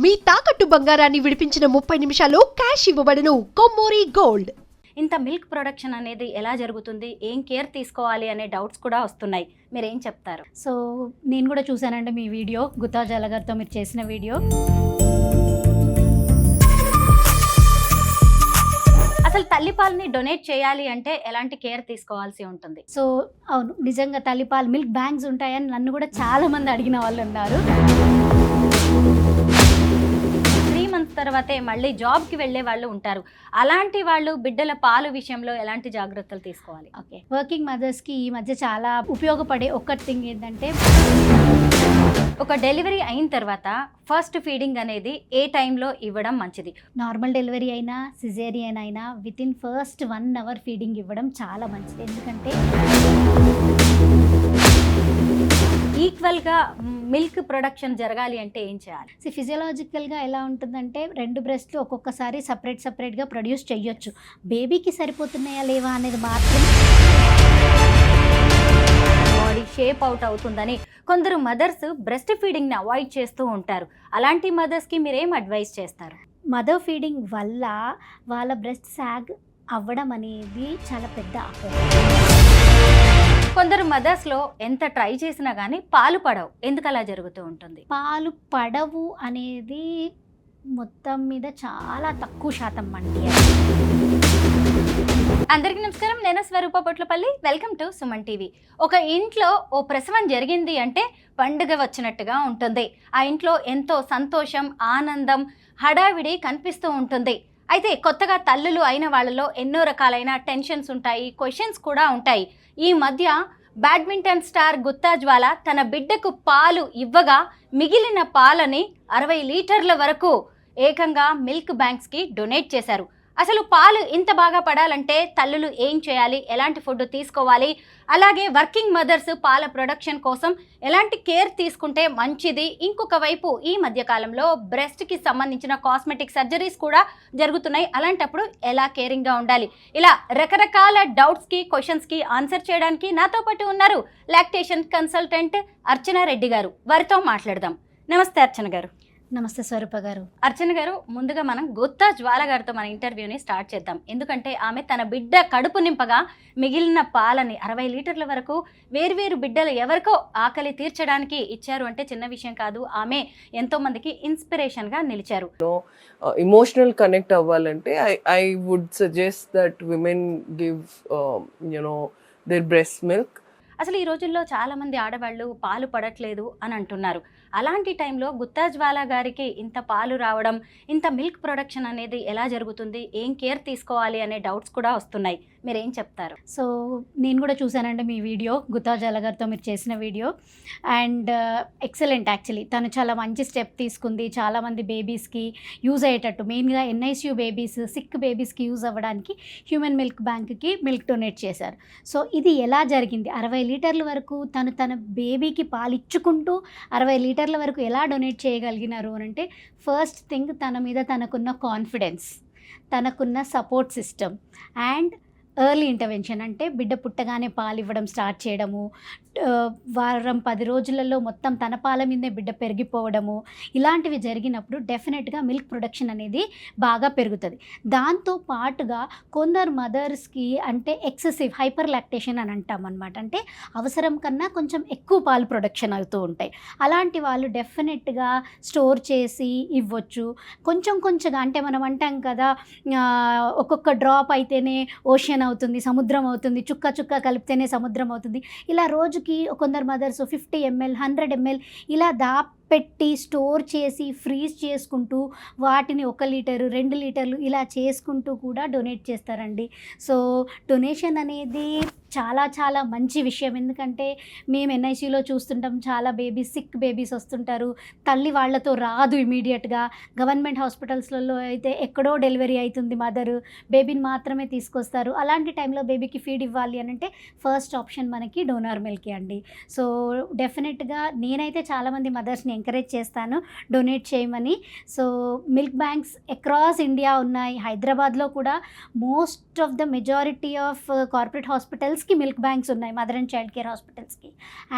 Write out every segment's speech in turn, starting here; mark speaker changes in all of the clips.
Speaker 1: మీ తాకట్టు బంగారాన్ని విడిపించిన 30 నిమిషాల్లో క్యాష్ ఇవ్వబడును. కొమ్మూరి గోల్డ్.
Speaker 2: ఇంత మిల్క్ ప్రొడక్షన్ అనేది ఎలా జరుగుతుంది, ఏం కేర్ తీసుకోవాలి అనే డౌట్స్ కూడా వస్తున్నాయి. మీరు ఏం చెప్తారు?
Speaker 3: సో నేను కూడా చూశానండి మీ వీడియో, గుత్తా జ్వాల గారితో మీరు చేసిన వీడియో.
Speaker 2: అసలు తల్లిపాలని డొనేట్ చేయాలి అంటే ఎలాంటి కేర్ తీసుకోవాల్సి ఉంటుంది?
Speaker 3: సో అవును, నిజంగా తల్లిపాలు మిల్క్ బ్యాంక్స్ ఉంటాయని నన్ను కూడా చాలా మంది అడిగిన వాళ్ళు ఉన్నారు.
Speaker 2: 3 months తర్వాతే మళ్ళీ జాబ్కి వెళ్ళే వాళ్ళు ఉంటారు. అలాంటి వాళ్ళు బిడ్డల పాలు విషయంలో ఎలాంటి జాగ్రత్తలు తీసుకోవాలి?
Speaker 3: ఓకే, వర్కింగ్ మదర్స్కి ఈ మధ్య చాలా ఉపయోగపడే ఒక్కటి థింగ్ ఏంటంటే,
Speaker 2: ఒక డెలివరీ అయిన తర్వాత ఫస్ట్ ఫీడింగ్ అనేది ఏ టైంలో ఇవ్వడం మంచిది?
Speaker 3: నార్మల్ డెలివరీ అయినా సిజేరియన్ అయినా వితిన్ ఫస్ట్ 1 hour ఫీడింగ్ ఇవ్వడం చాలా మంచిది. ఎందుకంటే
Speaker 2: ఈక్వల్గా మిల్క్ ప్రొడక్షన్ జరగాలి అంటే ఏం చేయాలి?
Speaker 3: ఫిజియలాజికల్గా ఎలా ఉంటుందంటే 2 బ్రెస్ట్లు ఒక్కొక్కసారి సపరేట్గా ప్రొడ్యూస్ చేయొచ్చు. బేబీకి సరిపోతున్నాయా లేవా అనేది మాత్రం
Speaker 2: బాడీ షేప్ అవుట్ అవుతుందని కొందరు మదర్స్ బ్రెస్ట్ ఫీడింగ్ని అవాయిడ్ చేస్తూ ఉంటారు. అలాంటి మదర్స్కి మీరేం అడ్వైస్ చేస్తారు?
Speaker 3: మదర్ ఫీడింగ్ వల్ల వాళ్ళ బ్రెస్ట్ సాగ్ అవ్వడం అనేది చాలా పెద్ద అపోహ.
Speaker 2: కొందరు మదర్స్లో ఎంత ట్రై చేసినా కానీ పాలు పడవు. ఎందుకు అలా జరుగుతూ ఉంటుంది?
Speaker 3: పాలు పడవు అనేది మొత్తం మీద చాలా తక్కువ శాతం అండి.
Speaker 2: అందరికీ నమస్కారం, నేను Swaroopa Potlapalli. Welcome to Suman TV. ఒక ఇంట్లో ఓ ప్రసవం జరిగింది అంటే పండుగ వచ్చినట్టుగా ఉంటుంది. ఆ ఇంట్లో ఎంతో సంతోషం, ఆనందం, హడావిడి కనిపిస్తూ ఉంటుంది. అయితే కొత్తగా తల్లులు అయిన వాళ్ళలో ఎన్నో రకాలైన టెన్షన్స్ ఉంటాయి, క్వశ్చన్స్ కూడా ఉంటాయి. ఈ మధ్య బ్యాడ్మింటన్ స్టార్ గుత్తా జ్వాల తన బిడ్డకు పాలు ఇవ్వగా మిగిలిన పాలని 60 లీటర్ల వరకు ఏకంగా మిల్క్ బ్యాంక్స్కి డొనేట్ చేశారు. అసలు పాలు ఇంత బాగా పడాలంటే తల్లులు ఏం చేయాలి, ఎలాంటి ఫుడ్ తీసుకోవాలి, అలాగే వర్కింగ్ మదర్స్ పాల ప్రొడక్షన్ కోసం ఎలాంటి కేర్ తీసుకుంటే మంచిది? ఇంకొక వైపు ఈ మధ్యకాలంలో బ్రెస్ట్కి సంబంధించిన కాస్మెటిక్ సర్జరీస్ కూడా జరుగుతున్నాయి. అలాంటప్పుడు ఎలా కేరింగ్గా ఉండాలి? ఇలా రకరకాల డౌట్స్కి, క్వశ్చన్స్కి ఆన్సర్ చేయడానికి నాతో పాటు ఉన్నారు లాక్టేషన్ కన్సల్టెంట్ అర్చన రెడ్డి గారు. వారితో మాట్లాడదాం. నమస్తే అర్చన గారు.
Speaker 3: నమస్తే స్వరూప గారు.
Speaker 2: అర్చన గారు, ముందుగా మనం గుత్తా జ్వాల గారితో మన ఇంటర్వ్యూని స్టార్ట్ చేద్దాం. ఎందుకంటే ఆమె తన బిడ్డ కడుపు నింపగా మిగిలిన పాలని 60 లీటర్ల వరకు వేర్వేరు బిడ్డలు ఎవరికో ఆకలి తీర్చడానికి ఇచ్చారు అంటే చిన్న విషయం కాదు. ఆమె ఎంతో మందికి ఇన్స్పిరేషన్గా నిలిచారు.
Speaker 4: ఎమోషనల్ కనెక్ట్ అవ్వాలంటే I would suggest that women give their breast milk.
Speaker 2: అసలు ఈ రోజుల్లో చాలామంది ఆడవాళ్ళు పాలు పడట్లేదు అని అంటున్నారు. అలాంటి టైంలో గుత్తా జ్వాల గారికి ఇంత పాలు రావడం, ఇంత మిల్క్ ప్రొడక్షన్ అనేది ఎలా జరుగుతుంది, ఏం కేర్ తీసుకోవాలి అనే డౌట్స్ కూడా వస్తున్నాయి. మీరేం చెప్తారు?
Speaker 3: సో నేను కూడా చూశానండి మీ వీడియో, గుత్తా జ్వాల గారితో మీరు చేసిన వీడియో. And excellent. యాక్చువల్లీ తను చాలా మంచి స్టెప్ తీసుకుంది. చాలామంది బేబీస్కి యూజ్ అయ్యేటట్టు, మెయిన్గా NICU బేబీస్, సిక్ బేబీస్కి యూజ్ అవ్వడానికి హ్యూమన్ మిల్క్ బ్యాంక్కి మిల్క్ డొనేట్ చేశారు. సో ఇది ఎలా జరిగింది? 60 లీటర్ల వరకు తన బేబీకి పాలు ఇచ్చుకుంటూ 60 లీటర్ల వరకు ఎలా డొనేట్ చేయగలిగినారు అని అంటే, ఫస్ట్ థింగ్ తన మీద తనకున్న కాన్ఫిడెన్స్, తనకున్న support system and early intervention. అంటే బిడ్డ పుట్టగానే పాలు ఇవ్వడం స్టార్ట్ చేయడము, వారం 10 రోజులలో మొత్తం తన పాల మీదే బిడ్డ పెరిగిపోవడము, ఇలాంటివి జరిగినప్పుడు డెఫినెట్గా మిల్క్ ప్రొడక్షన్ అనేది బాగా పెరుగుతుంది. దాంతో పాటుగా కొందరు మదర్స్కి అంటే ఎక్సెసివ్ హైపర్ లాక్టేషన్ అని అంటాం అనమాట. అంటే అవసరం కన్నా కొంచెం ఎక్కువ పాలు ప్రొడక్షన్ అవుతూ ఉంటాయి. అలాంటి వాళ్ళు డెఫినెట్గా స్టోర్ చేసి ఇవ్వచ్చు. కొంచెంగా అంటే మనం అంటాం కదా, ఒక్కొక్క డ్రాప్ అయితేనే ఓషన్ అవుతుంది, సముద్రం అవుతుంది, చుక్క కలిపితేనే సముద్రం అవుతుంది. ఇలా రోజుకి కొందరు మదర్స్ 50 ml 100 ml ఇలా పెట్టి స్టోర్ చేసి ఫ్రీజ్ చేసుకుంటూ వాటిని 1 లీటరు 2 లీటర్లు ఇలా చేసుకుంటూ కూడా డొనేట్ చేస్తారండి. సో డొనేషన్ అనేది చాలా మంచి విషయం. ఎందుకంటే మేము NICUలో చూస్తుంటాం, చాలా బేబీస్, సిక్ బేబీస్ వస్తుంటారు. తల్లి వాళ్ళతో రాదు ఇమీడియట్గా. గవర్నమెంట్ హాస్పిటల్స్లలో అయితే ఎక్కడో డెలివరీ అవుతుంది, మదరు బేబీని మాత్రమే తీసుకొస్తారు. అలాంటి టైంలో బేబీకి ఫీడ్ ఇవ్వాలి అని అంటే ఫస్ట్ ఆప్షన్ మనకి డోనార్ మిల్క్ అండి. సో డెఫినెట్గా నేనైతే చాలామంది మదర్స్ని ఎంకరేజ్ చేస్తాను డొనేట్ చేయమని. So milk banks across India ఉన్నాయి. హైదరాబాద్లో కూడా most of the majority of corporate హాస్పిటల్స్కి మిల్క్ బ్యాంక్స్ ఉన్నాయి, మదర్ అండ్ చైల్డ్ కేర్ హాస్పిటల్స్కి.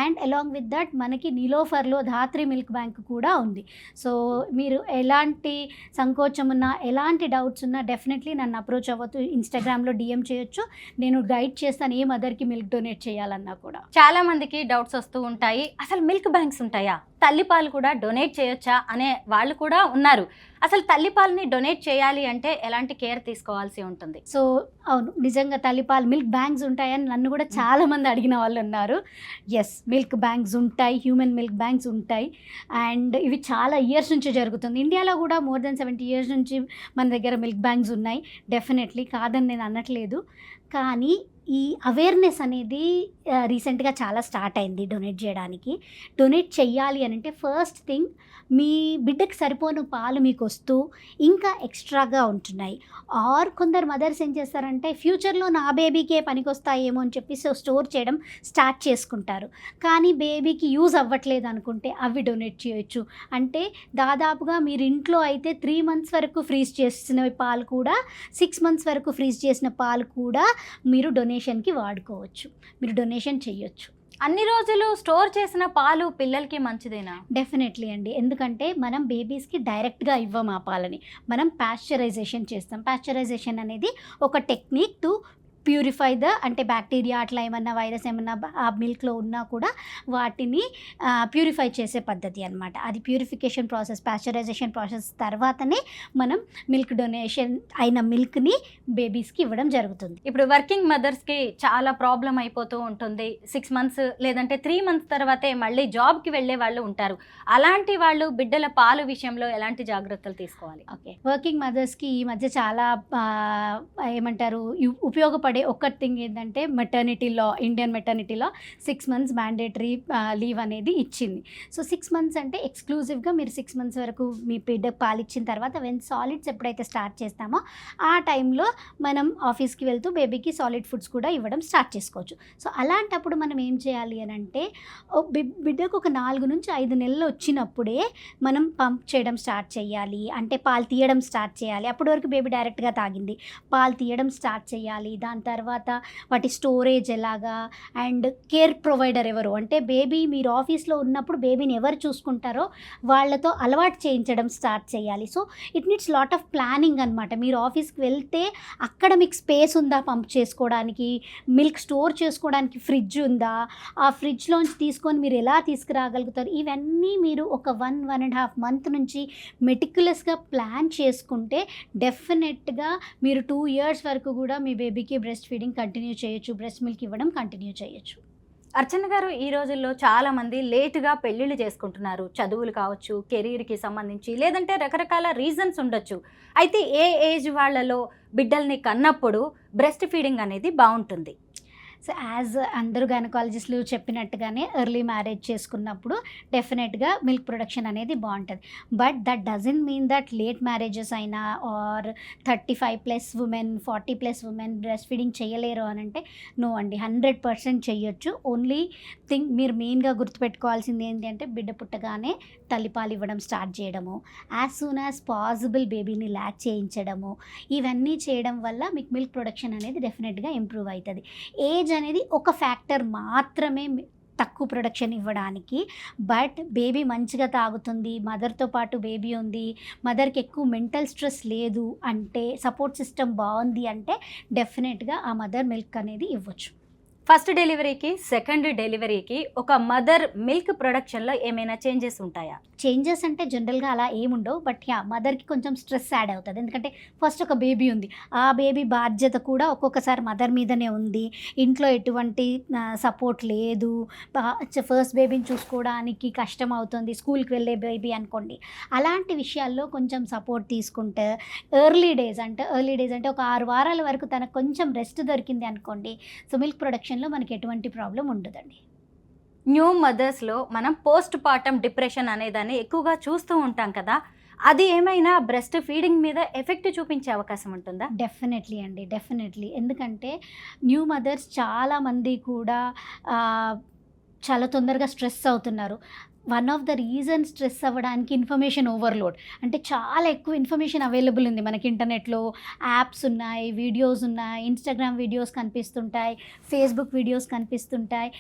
Speaker 3: అండ్ అలాంగ్ విత్ దట్ మనకి నీలోఫర్లో ధాత్రి మిల్క్ బ్యాంక్ కూడా ఉంది. సో మీరు ఎలాంటి సంకోచం ఉన్నా, ఎలాంటి డౌట్స్ ఉన్నా డెఫినెట్లీ నన్ను అప్రోచ్ అవ్వద్దు. ఇన్స్టాగ్రామ్లో డిఎం చేయొచ్చు, నేను గైడ్ చేస్తాను ఏ మదర్కి మిల్క్ డొనేట్ చేయాలన్నా కూడా.
Speaker 2: చాలా మందికి డౌట్స్ వస్తూ ఉంటాయి, అసలు మిల్క్ బ్యాంక్స్ ఉంటాయా, తల్లిపాలు కూడా డొనేట్ చేయొచ్చా అనే వాళ్ళు కూడా ఉన్నారు. అసలు తల్లిపాలని డొనేట్ చేయాలి అంటే ఎలాంటి కేర్ తీసుకోవాల్సి ఉంటుంది?
Speaker 3: సో అవును, నిజంగా తల్లిపాలు మిల్క్ బ్యాంక్స్ ఉంటాయని నన్ను కూడా చాలామంది అడిగిన వాళ్ళు ఉన్నారు. ఎస్, మిల్క్ బ్యాంక్స్ ఉంటాయి, హ్యూమన్ మిల్క్ బ్యాంక్స్ ఉంటాయి. అండ్ ఇవి చాలా ఇయర్స్ నుంచి జరుగుతుంది. ఇండియాలో కూడా మోర్ దెన్ 70 years నుంచి మన దగ్గర మిల్క్ బ్యాంక్స్ ఉన్నాయి. డెఫినెట్లీ కాదని నేను అనట్లేదు. కానీ ఈ అవేర్నెస్ అనేది రీసెంట్గా చాలా స్టార్ట్ అయింది డొనేట్ చేయడానికి. డొనేట్ చెయ్యాలి అని అంటే ఫస్ట్ థింగ్, మీ బిడ్డకి సరిపోను పాలు మీకు వస్తూ ఇంకా ఎక్స్ట్రాగా ఉంటున్నాయి. ఆర్ కొందరు మదర్స్ ఏం చేస్తారంటే ఫ్యూచర్లో నా బేబీకే పనికొస్తాయేమో అని చెప్పి స్టోర్ చేయడం స్టార్ట్ చేసుకుంటారు. కానీ బేబీకి యూజ్ అవ్వట్లేదు అనుకుంటే అవి డొనేట్ చేయొచ్చు. అంటే దాదాపుగా మీరు ఇంట్లో అయితే 3 months వరకు ఫ్రీజ్ చేసిన పాలు కూడా, 6 months వరకు ఫ్రీజ్ చేసిన పాలు కూడా మీరు డొనేషన్కి వాడుకోవచ్చు, మీరు డొనేషన్ చేయొచ్చు.
Speaker 2: అన్ని రోజులు స్టోర్ చేసిన పాలు పిల్లలకి మంచిదేనా?
Speaker 3: డెఫినెట్లీ అండి. ఎందుకంటే మనం బేబీస్కి డైరెక్ట్గా ఇవ్వం ఆ పాలని, మనం పాశ్చరైజేషన్ చేస్తాం. పాశ్చరైజేషన్ అనేది ఒక టెక్నిక్ టు ప్యూరిఫై అంటే బ్యాక్టీరియా అట్లా ఏమన్నా వైరస్ ఏమన్నా ఆ మిల్క్లో ఉన్నా కూడా వాటిని ప్యూరిఫై చేసే పద్ధతి అనమాట. అది ప్యూరిఫికేషన్ ప్రాసెస్, పాశ్చరైజేషన్ ప్రాసెస్ తర్వాతనే మనం మిల్క్ డొనేషన్ అయిన మిల్క్ని బేబీస్కి ఇవ్వడం జరుగుతుంది.
Speaker 2: ఇప్పుడు వర్కింగ్ మదర్స్కి చాలా ప్రాబ్లం అయిపోతూ ఉంటుంది. 6 months లేదంటే 3 months తర్వాతే మళ్ళీ జాబ్కి వెళ్ళే వాళ్ళు ఉంటారు. అలాంటి వాళ్ళు బిడ్డల పాలు విషయంలో ఎలాంటి జాగ్రత్తలు తీసుకోవాలి?
Speaker 3: ఓకే, వర్కింగ్ మదర్స్కి ఈ మధ్య చాలా ఏమంటారు ఉపయోగపడే ఒక థింగ్ ఏంటంటే మెటర్నిటీ లా, ఇండియన్ మెటర్నిటీ లా 6 months మ్యాండేటరీ లీవ్ అనేది ఇచ్చింది. సో 6 months అంటే ఎక్స్క్లూజివ్గా మీరు 6 months వరకు మీ బిడ్డ పాలిచ్చిన తర్వాత వెన్ సాలిడ్స్ ఎప్పుడైతే స్టార్ట్ చేస్తామో ఆ టైంలో మనం ఆఫీస్కి వెళ్తూ బేబీకి సాలిడ్ ఫుడ్స్ కూడా ఇవ్వడం స్టార్ట్ చేసుకోవచ్చు. సో అలాంటప్పుడు మనం ఏం చేయాలి అని అంటే బిడ్డకు ఒక 4 నుంచి 5 నెలలు వచ్చినప్పుడే మనం పంప్ చేయడం స్టార్ట్ చేయాలి. అంటే పాలు తీయడం స్టార్ట్ చేయాలి. అప్పటి వరకు బేబీ డైరెక్ట్గా తాగింది, పాలు తీయడం స్టార్ట్ చేయాలి. దాని తర్వాత వాటి స్టోరేజ్ ఎలాగా, అండ్ కేర్ ప్రొవైడర్ ఎవరు, అంటే బేబీ మీరు ఆఫీస్లో ఉన్నప్పుడు బేబీని ఎవరు చూసుకుంటారో వాళ్ళతో అలవాటు చేయించడం స్టార్ట్ చేయాలి. So it needs lot of planning అనమాట. మీరు ఆఫీస్కి వెళ్తే అక్కడ మీకు స్పేస్ ఉందా పంప్ చేసుకోవడానికి, మిల్క్ స్టోర్ చేసుకోవడానికి ఫ్రిడ్జ్ ఉందా, ఆ ఫ్రిడ్జ్లోంచి తీసుకొని మీరు ఎలా తీసుకురాగలుగుతారు, ఇవన్నీ మీరు ఒక 1.5 months నుంచి మెటిక్యులస్గా ప్లాన్ చేసుకుంటే డెఫినెట్గా మీరు 2 years వరకు కూడా మీ బేబీకి బ్రెస్ట్ ఫీడింగ్ కంటిన్యూ చేయొచ్చు, బ్రెస్ట్ మిల్క్ ఇవ్వడం కంటిన్యూ చేయొచ్చు.
Speaker 2: అర్చన గారు, ఈ రోజుల్లో చాలామంది లేటుగా పెళ్ళిళ్ళు చేసుకుంటున్నారు. చదువులు కావచ్చు, కెరీర్కి సంబంధించి, లేదంటే రకరకాల రీజన్స్ ఉండొచ్చు. అయితే ఏ ఏజ్ వాళ్ళలో బిడ్డల్ని కన్నప్పుడు బ్రెస్ట్ ఫీడింగ్ అనేది బాగుంటుంది?
Speaker 3: సో యాజ్ అందరూ గైనకాలజిస్టులు చెప్పినట్టుగానే ఎర్లీ మ్యారేజ్ చేసుకున్నప్పుడు డెఫినెట్గా మిల్క్ ప్రొడక్షన్ అనేది బాగుంటుంది. But that doesn't mean that late marriages అయినా or 35+ women 40+ women breast feeding చేయలేరు అని అంటే నో అండి, 100% చేయొచ్చు. ఓన్లీ థింగ్ మీరు మెయిన్గా గుర్తుపెట్టుకోవాల్సింది ఏంటి అంటే బిడ్డ పుట్టగానే తల్లిపాలు ఇవ్వడం స్టార్ట్ చేయడము, యాజ్ సూన్ యాజ్ పాసిబుల్ బేబీని ల్యాచ్ చేయించడము, ఇవన్నీ చేయడం వల్ల మీకు మిల్క్ ప్రొడక్షన్ అనేది డెఫినెట్గా ఇంప్రూవ్ అవుతుంది. ఏజ్ అనేది ఒక ఫ్యాక్టర్ మాత్రమే తక్కువ ప్రొడక్షన్ ఇవ్వడానికి. బట్ బేబీ మంచిగా తాగుతుంది, మదర్తో పాటు బేబీ ఉంది, మదర్కి ఎక్కువ మెంటల్ స్ట్రెస్ లేదు అంటే, సపోర్ట్ సిస్టమ్ బాగుంది అంటే డెఫినెట్గా ఆ మదర్ మిల్క్ అనేది ఇవ్వచ్చు.
Speaker 2: ఫస్ట్ డెలివరీకి సెకండ్ డెలివరీకి ఒక మదర్ మిల్క్ ప్రొడక్షన్లో ఏమైనా చేంజెస్ ఉంటాయా?
Speaker 3: చేంజెస్ అంటే జనరల్గా అలా ఏముండవు. బట్ మదర్కి కొంచెం స్ట్రెస్ యాడ్ అవుతుంది. ఎందుకంటే ఫస్ట్ ఒక బేబీ ఉంది, ఆ బేబీ బాధ్యత కూడా ఒక్కొక్కసారి మదర్ మీదనే ఉంది. ఇంట్లో ఎటువంటి సపోర్ట్ లేదు, ఫస్ట్ బేబీని చూసుకోవడానికి కష్టం అవుతుంది, స్కూల్కి వెళ్ళే బేబీ అనుకోండి. అలాంటి విషయాల్లో కొంచెం సపోర్ట్ తీసుకుంటే ఎర్లీ డేస్ అంటే ఒక 6 వారాల వరకు తనకు కొంచెం రెస్ట్ దొరికింది అనుకోండి, సో మిల్క్ ప్రొడక్షన్లో మనకి ఎటువంటి ప్రాబ్లం ఉండదండి.
Speaker 2: న్యూ మదర్స్లో మనం పోస్ట్ పార్టమ్ డిప్రెషన్ అనేదాన్ని ఎక్కువగా చూస్తూ ఉంటాం కదా, అది ఏమైనా బ్రెస్ట్ ఫీడింగ్ మీద ఎఫెక్ట్ చూపించే అవకాశం ఉంటుందా?
Speaker 3: డెఫినెట్లీ అండి, డెఫినెట్లీ. ఎందుకంటే న్యూ మదర్స్ చాలామంది కూడా చాలా తొందరగా స్ట్రెస్ అవుతున్నారు. One of the reason stress అవ్వడానికి ఇన్ఫర్మేషన్ ఓవర్లోడ్. అంటే చాలా ఎక్కువ ఇన్ఫర్మేషన్ అవైలబుల్ ఉంది మనకి. ఇంటర్నెట్లో యాప్స్ ఉన్నాయి, వీడియోస్ ఉన్నాయి, ఇన్స్టాగ్రామ్ వీడియోస్ కనిపిస్తుంటాయి, ఫేస్బుక్ వీడియోస్ కనిపిస్తుంటాయి.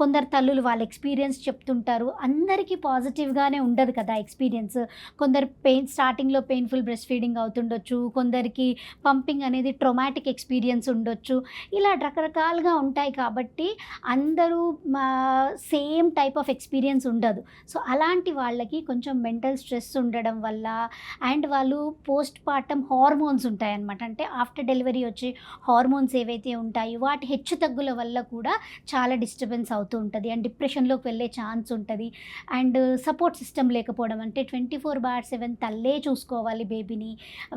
Speaker 3: కొందరు తల్లులు వాళ్ళ ఎక్స్పీరియన్స్ చెప్తుంటారు. అందరికీ పాజిటివ్గానే ఉండదు కదా ఎక్స్పీరియన్స్. కొందరు స్టార్టింగ్లో పెయిన్ఫుల్ బ్రెస్ట్ ఫీడింగ్ అవుతుండొచ్చు, కొందరికి పంపింగ్ అనేది ట్రొమాటిక్ ఎక్స్పీరియన్స్ ఉండొచ్చు. ఇలా రకరకాలుగా ఉంటాయి కాబట్టి అందరూ సేమ్ టైప్ ఆఫ్ ఎక్స్పీరియన్స్ ఉండదు. సో అలాంటి వాళ్ళకి కొంచెం మెంటల్ స్ట్రెస్ ఉండడం వల్ల, అండ్ వాళ్ళు పోస్ట్ పార్టమ్ హార్మోన్స్ ఉంటాయన్నమాట. అంటే ఆఫ్టర్ డెలివరీ వచ్చే హార్మోన్స్ ఏవైతే ఉంటాయో వాటి హెచ్చు తగ్గుల వల్ల కూడా చాలా డిస్టర్బెన్స్ అవుతూ ఉంటుంది, అండ్ డిప్రెషన్లోకి వెళ్ళే ఛాన్స్ ఉంటుంది. అండ్ సపోర్ట్ సిస్టమ్ లేకపోవడం, అంటే 24/7 తల్లే చూసుకోవాలి బేబీని,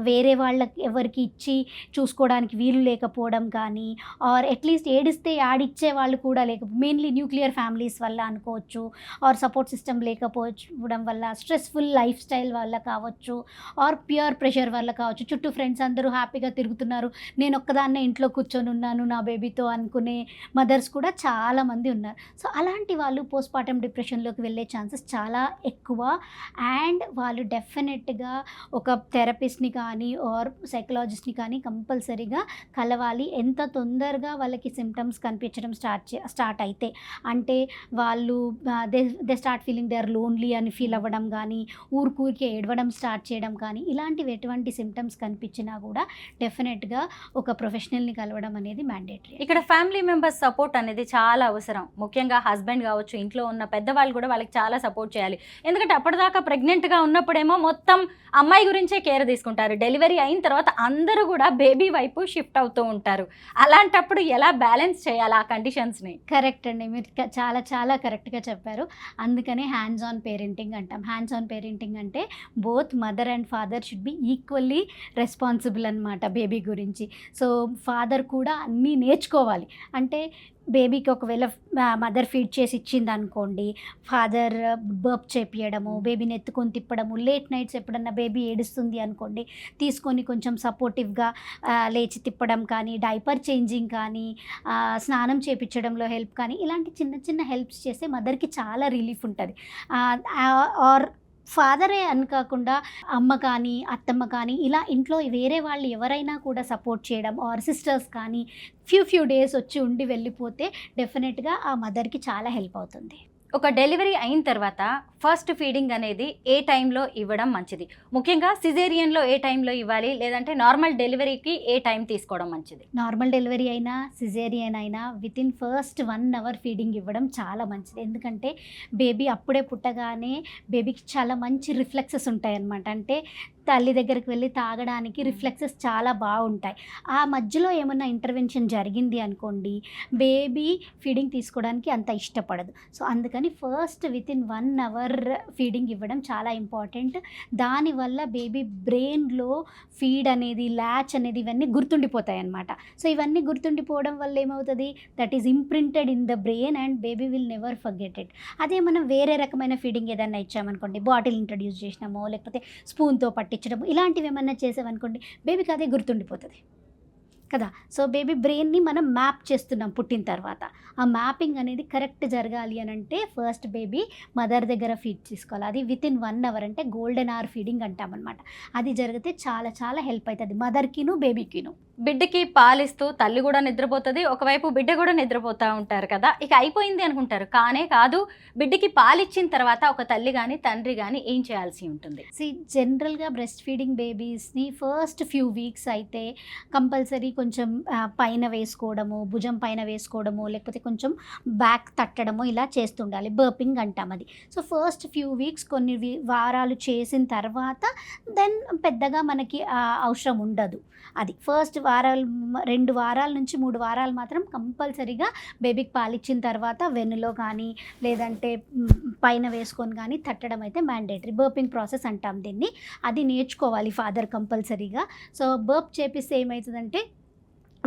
Speaker 3: వేరే వాళ్ళకి ఎవరికి ఇచ్చి చూసుకోవడానికి వీలు లేకపోవడం కానీ, ఆర్ అట్లీస్ట్ ఏడిస్తే ఆడిచ్చే వాళ్ళు కూడా మెయిన్లీ న్యూక్లియర్ ఫ్యామిలీస్ వల్ల అనుకోవచ్చు, ఆర్ సపోర్ట్ సిస్టమ్ లేకపోవడం వల్ల, స్ట్రెస్ఫుల్ లైఫ్ స్టైల్ వల్ల కావచ్చు, ఆర్ ప్యూర్ ప్రెషర్ వల్ల కావచ్చు. చుట్టూ ఫ్రెండ్స్ అందరూ హ్యాపీగా తిరుగుతున్నారు, నేను ఒక్కదాన్నే ఇంట్లో కూర్చొని ఉన్నాను నా బేబీతో అనుకునే మదర్స్ కూడా చాలామంది ఉన్నారు. సో అలాంటి వాళ్ళు పోస్ట్ పార్టమ్ డిప్రెషన్లోకి వెళ్ళే ఛాన్సెస్ చాలా ఎక్కువ. అండ్ వాళ్ళు డెఫినెట్గా ఒక థెరపిస్ట్ని కానీ ఆర్ సైకలాజిస్ట్ని కానీ కంపల్సరీగా కలవాలి. ఎంత తొందరగా వాళ్ళకి సిమ్టమ్స్ కనిపించడం స్టార్ట్ అయితే, అంటే వాళ్ళు they start feeling they are lonely అని ఫీల్ అవ్వడం కానీ, ఊరికే ఏడవడం స్టార్ట్ చేయడం కానీ, ఇలాంటివి ఎటువంటి సిమ్టమ్స్ కనిపించినా కూడా డెఫినెట్గా ఒక ప్రొఫెషనల్ని కలవడం అనేది మ్యాండేటరీ.
Speaker 2: ఇక్కడ ఫ్యామిలీ మెంబర్స్ సపోర్ట్ అనేది చాలా అవసరం. ముఖ్యంగా హస్బెండ్ కావచ్చు, ఇంట్లో ఉన్న పెద్దవాళ్ళు కూడా వాళ్ళకి చాలా సపోర్ట్ చేయాలి. ఎందుకంటే అప్పటిదాకా ప్రెగ్నెంట్గా ఉన్నప్పుడేమో మొత్తం అమ్మాయి గురించే కేర్ తీసుకుంటారు, డెలివరీ అయిన తర్వాత అందరూ కూడా బేబీ వైపు షిఫ్ట్ అవుతూ ఉంటారు. అలాంటప్పుడు ఎలా బ్యాలెన్స్ చేయాలి ఆ కండిషన్స్ని?
Speaker 3: కరెక్ట్ అండి, మీరు చాలా చాలా కరెక్ట్గా చెప్పారు. అందుకనే హ్యాండ్స్ ఆన్ పేరెంటింగ్ అంటాం. హ్యాండ్స్ ఆన్ పేరెంటింగ్ అంటే both mother and father should be equally responsible అనమాట బేబీ గురించి. సో ఫాదర్ కూడా అన్నీ నేర్చుకోవాలి. అంటే బేబీకి ఒకవేళ మదర్ ఫీడ్ చేసి ఇచ్చింది అనుకోండి, ఫాదర్ బర్ప్ చేపియడము, బేబీని ఎత్తుకొని తిప్పడము, లేట్ నైట్స్ ఎప్పుడన్నా బేబీ ఏడుస్తుంది అనుకోండి తీసుకొని కొంచెం సపోర్టివ్గా లేచి తిప్పడం కానీ, డైపర్ చేంజింగ్ కానీ, స్నానం చేపించడంలో హెల్ప్ కానీ, ఇలాంటి చిన్న చిన్న హెల్ప్స్ చేస్తే మదర్కి చాలా రిలీఫ్ ఉంటుంది. ఆర్ ఫాదరే అని కాకుండా అమ్మ కానీ అత్తమ్మ కానీ ఇలా ఇంట్లో వేరే వాళ్ళు ఎవరైనా కూడా సపోర్ట్ చేయడం, ఆర్ సిస్టర్స్ కానీ ఫ్యూ డేస్ వచ్చి ఉండి వెళ్ళిపోతే డెఫినెట్గా ఆ మదర్కి చాలా హెల్ప్ అవుతుంది.
Speaker 2: ఒక డెలివరీ అయిన తర్వాత ఫస్ట్ ఫీడింగ్ అనేది ఏ టైంలో ఇవ్వడం మంచిది? ముఖ్యంగా సిజేరియన్లో ఏ టైంలో ఇవ్వాలి, లేదంటే నార్మల్ డెలివరీకి ఏ టైం తీసుకోవడం మంచిది?
Speaker 3: నార్మల్ డెలివరీ అయినా సిజేరియన్ అయినా వితిన్ ఫస్ట్ 1 అవర్ ఫీడింగ్ ఇవ్వడం చాలా మంచిది. ఎందుకంటే బేబీ అప్పుడే పుట్టగానే బేబీకి చాలా మంచి రిఫ్లెక్సెస్ ఉంటాయి అన్నమాట. అంటే తల్లి దగ్గరికి వెళ్ళి తాగడానికి రిఫ్లెక్సెస్ చాలా బాగుంటాయి. ఆ మధ్యలో ఏమన్నా ఇంటర్వెన్షన్ జరిగింది అనుకోండి, బేబీ ఫీడింగ్ తీసుకోవడానికి అంత ఇష్టపడదు. సో అందుకని ఫస్ట్ వితిన్ 1 అవర్ ఫీడింగ్ ఇవ్వడం చాలా ఇంపార్టెంట్. దానివల్ల బేబీ బ్రెయిన్లో ఫీడ్ అనేది, ల్యాచ్ అనేది ఇవన్నీ గుర్తుండిపోతాయి అన్నమాట. సో ఇవన్నీ గుర్తుండిపోవడం వల్ల ఏమవుతుంది, that is imprinted in the brain and baby will never forget it. అదే మనం వేరే రకమైన ఫీడింగ్ ఏదైనా ఇచ్చామనుకోండి, బాటిల్ ఇంట్రడ్యూస్ చేసినామో లేకపోతే స్పూన్తో పట్టించడము, ఇలాంటివి ఏమన్నా చేసామనుకోండి, బేబీకి అదే గుర్తుండిపోతుంది కదా. సో బేబీ బ్రెయిన్ని మనం మ్యాప్ చేస్తున్నాం పుట్టిన తర్వాత. ఆ మ్యాపింగ్ అనేది కరెక్ట్ జరగాలి అని అంటే ఫస్ట్ బేబీ మదర్ దగ్గర ఫీడ్ తీసుకోవాలి. అది వితిన్ 1 అవర్, అంటే గోల్డెన్ అవర్ ఫీడింగ్ అంటామన్నమాట. అది జరిగితే చాలా చాలా హెల్ప్ అవుతుంది మదర్కిను బేబీకిను.
Speaker 2: బిడ్డకి పాలిస్తూ తల్లి కూడా నిద్రపోతుంది, ఒకవైపు బిడ్డ కూడా నిద్రపోతూ ఉంటారు కదా. ఇక అయిపోయింది అనుకుంటారు, కానే కాదు. బిడ్డకి పాలిచ్చిన తర్వాత ఒక తల్లి కానీ తండ్రి కానీ ఏం చేయాల్సి ఉంటుంది?
Speaker 3: జనరల్గా బ్రెస్ట్ ఫీడింగ్ బేబీస్ని ఫస్ట్ ఫ్యూ వీక్స్ అయితే కంపల్సరీ కొంచెం పైన వేసుకోవడము, భుజం పైన వేసుకోవడము, లేకపోతే కొంచెం బ్యాక్ తట్టడము ఇలా చేస్తుండాలి. బర్పింగ్ అంటాం అది. సో ఫస్ట్ ఫ్యూ వీక్స్ కొన్ని వారాలు చేసిన తర్వాత దెన్ పెద్దగా మనకి అవసరం ఉండదు. అది ఫస్ట్ 2 వారాల నుంచి 3 వారాలు మాత్రం కంపల్సరీగా బేబీకి పాలిచ్చిన తర్వాత వెన్నులో కానీ లేదంటే పైన వేసుకొని కానీ తట్టడం అయితే మ్యాండేటరీ. బర్పింగ్ ప్రాసెస్ అంటాం దీన్ని. అది నేర్చుకోవాలి ఫాదర్ కంపల్సరీగా. సో బర్ప్ చేపిస్తే ఏమవుతుందంటే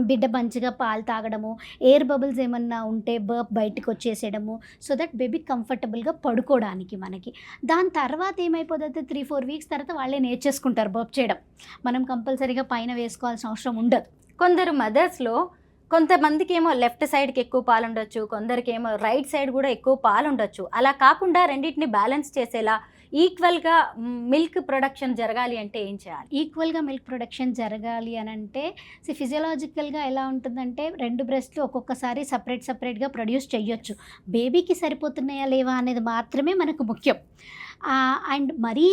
Speaker 3: బిడ్డ మంచిగా పాలు తాగడము, ఎయిర్ బబుల్స్ ఏమన్నా ఉంటే బర్ప్ బయటకు వచ్చేసేయడము, సో దట్ బేబీ కంఫర్టబుల్గా పడుకోవడానికి మనకి. దాని తర్వాత ఏమైపోతుంది, 3-4 వీక్స్ తర్వాత వాళ్ళే నేర్చేసుకుంటారు బర్ప్ చేయడం. మనం కంపల్సరీగా పైన వేసుకోవాల్సిన అవసరం ఉండదు.
Speaker 2: కొందరు మదర్స్లో కొంతమందికి ఏమో లెఫ్ట్ సైడ్కి ఎక్కువ పాలు ఉండొచ్చు, కొందరికి ఏమో రైట్ సైడ్ కూడా ఎక్కువ పాలు ఉండొచ్చు. అలా కాకుండా రెండింటిని బ్యాలెన్స్ చేసేలా ఈక్వల్గా మిల్క్ ప్రొడక్షన్ జరగాలి అంటే ఏం చేయాలి?
Speaker 3: ఈక్వల్గా మిల్క్ ప్రొడక్షన్ జరగాలి అని అంటే ఫిజియలాజికల్గా ఎలా ఉంటుందంటే 2 బ్రెస్ట్లు ఒక్కొక్కసారి సపరేట్గా ప్రొడ్యూస్ చేయొచ్చు. బేబీకి సరిపోతున్నాయా లేవా అనేది మాత్రమే మనకు ముఖ్యం. అండ్ మరీ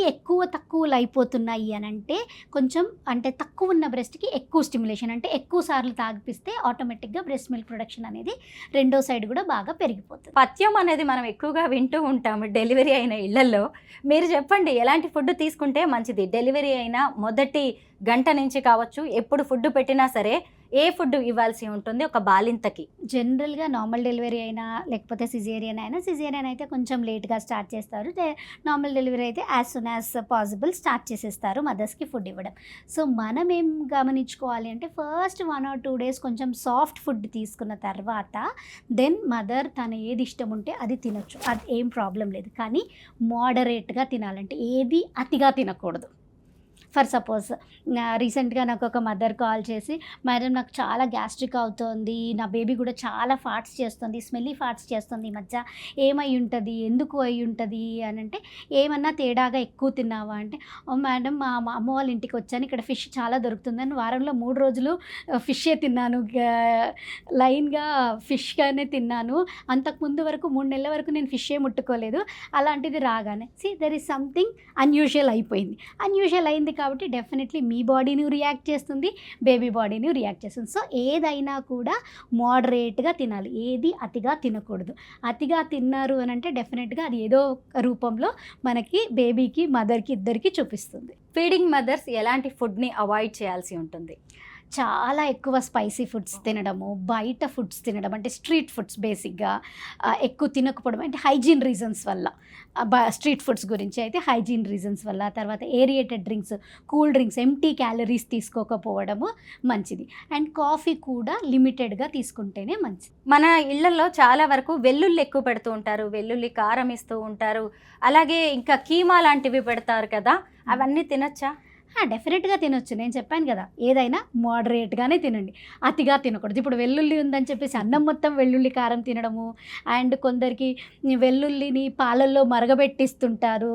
Speaker 3: తక్కువలు అయిపోతున్నాయి అని అంటే కొంచెం అంటే తక్కువ ఉన్న బ్రెస్ట్కి ఎక్కువ స్టిమ్యులేషన్ అంటే ఎక్కువ సార్లు తాగిపిస్తే ఆటోమేటిక్గా బ్రెస్ట్ మిల్క్ ప్రొడక్షన్ అనేది రెండో సైడ్ కూడా బాగా పెరిగిపోతుంది.
Speaker 2: పథ్యం అనేది మనం ఎక్కువగా వింటూ ఉంటాము డెలివరీ అయిన ఇళ్లలో. మీరు చెప్పండి, ఎలాంటి ఫుడ్ తీసుకుంటే మంచిది? డెలివరీ అయిన మొదటి గంట నుంచి కావచ్చు, ఎప్పుడు ఫుడ్ పెట్టినా సరే ఏ ఫుడ్ ఇవ్వాల్సి ఉంటుంది ఒక బాలింతకి?
Speaker 3: జనరల్గా నార్మల్ డెలివరీ అయినా లేకపోతే సిజేరియన్ అయితే కొంచెం లేట్గా స్టార్ట్ చేస్తారు. నార్మల్ డెలివరీ అయితే as soon as possible start చేసేస్తారు మదర్స్కి ఫుడ్ ఇవ్వడం. సో మనం ఏం గమనించుకోవాలి అంటే ఫస్ట్ 1 or 2 days కొంచెం సాఫ్ట్ ఫుడ్ తీసుకున్న తర్వాత దెన్ మదర్ తను ఏది ఇష్టం ఉంటే అది తినొచ్చు, అది ఏం ప్రాబ్లం లేదు. కానీ మోడరేట్గా తినాలంటే ఏది అతిగా తినకూడదు. ఫర్ సపోజ్ రీసెంట్గా నాకు ఒక మదర్ కాల్ చేసి, మేడం నాకు చాలా గ్యాస్ట్రిక్ అవుతోంది, నా బేబీ కూడా చాలా ఫాట్స్ చేస్తుంది, స్మెల్లీ ఫాట్స్ చేస్తుంది ఈ మధ్య, ఏమై ఉంటుంది, ఎందుకు అయి ఉంటుంది అని అంటే, ఏమన్నా తేడాగా ఎక్కువ తిన్నావా అంటే, ఓ మేడం మా అమ్మ వాళ్ళ ఇంటికి వచ్చాను, ఇక్కడ ఫిష్ చాలా దొరుకుతుందని వారంలో 3 రోజులు ఫిషే తిన్నాను, లైన్గా ఫిష్గానే తిన్నాను, అంతకుముందు వరకు 3 నెలల వరకు నేను ఫిషే ముట్టుకోలేదు, అలాంటిది రాగానే దెర్ ఈజ్ సంథింగ్ అన్యూజువల్ అయిపోయింది. అన్యూజువల్ అయింది కాబట్టి డెఫినెట్లీ మీ బాడీని రియాక్ట్ చేస్తుంది, బేబీ బాడీని రియాక్ట్ చేస్తుంది. సో ఏదైనా కూడా మోడరేట్గా తినాలి, ఏది అతిగా తినకూడదు. అతిగా తిన్నారు అని అంటే డెఫినెట్గా అది ఏదో రూపంలో మనకి బేబీకి మదర్కి ఇద్దరికి చూపిస్తుంది.
Speaker 2: ఫీడింగ్ మదర్స్ ఎలాంటి ఫుడ్ని అవాయిడ్ చేయాల్సి ఉంటుంది?
Speaker 3: చాలా ఎక్కువ స్పైసీ ఫుడ్స్ తినడము, బయట ఫుడ్స్ తినడం అంటే స్ట్రీట్ ఫుడ్స్ బేసిక్గా ఎక్కువ తినకపోవడం అంటే హైజీన్ రీజన్స్ వల్ల. స్ట్రీట్ ఫుడ్స్ గురించి అయితే హైజీన్ రీజన్స్ వల్ల. తర్వాత aerated drinks, cool drinks, empty calories తీసుకోకపోవడము మంచిది. అండ్ కాఫీ కూడా లిమిటెడ్గా తీసుకుంటేనే మంచిది.
Speaker 2: మన ఇళ్లలో చాలా వరకు వెల్లుల్లి ఎక్కువ పెడుతూ ఉంటారు, వెల్లుల్లి కారం ఇస్తూ ఉంటారు, అలాగే ఇంకా కీమా లాంటివి పెడతారు కదా, అవన్నీ తినచ్చా?
Speaker 3: డెఫినెట్గా తినొచ్చు. నేను చెప్పాను కదా, ఏదైనా మోడరేట్గానే తినండి, అతిగా తినకూడదు. ఇప్పుడు వెల్లుల్లి ఉందని చెప్పేసి అన్నం మొత్తం వెల్లుల్లి కారం తినడము, అండ్ కొందరికి వెల్లుల్లిని పాలల్లో మరగబెట్టిస్తుంటారు.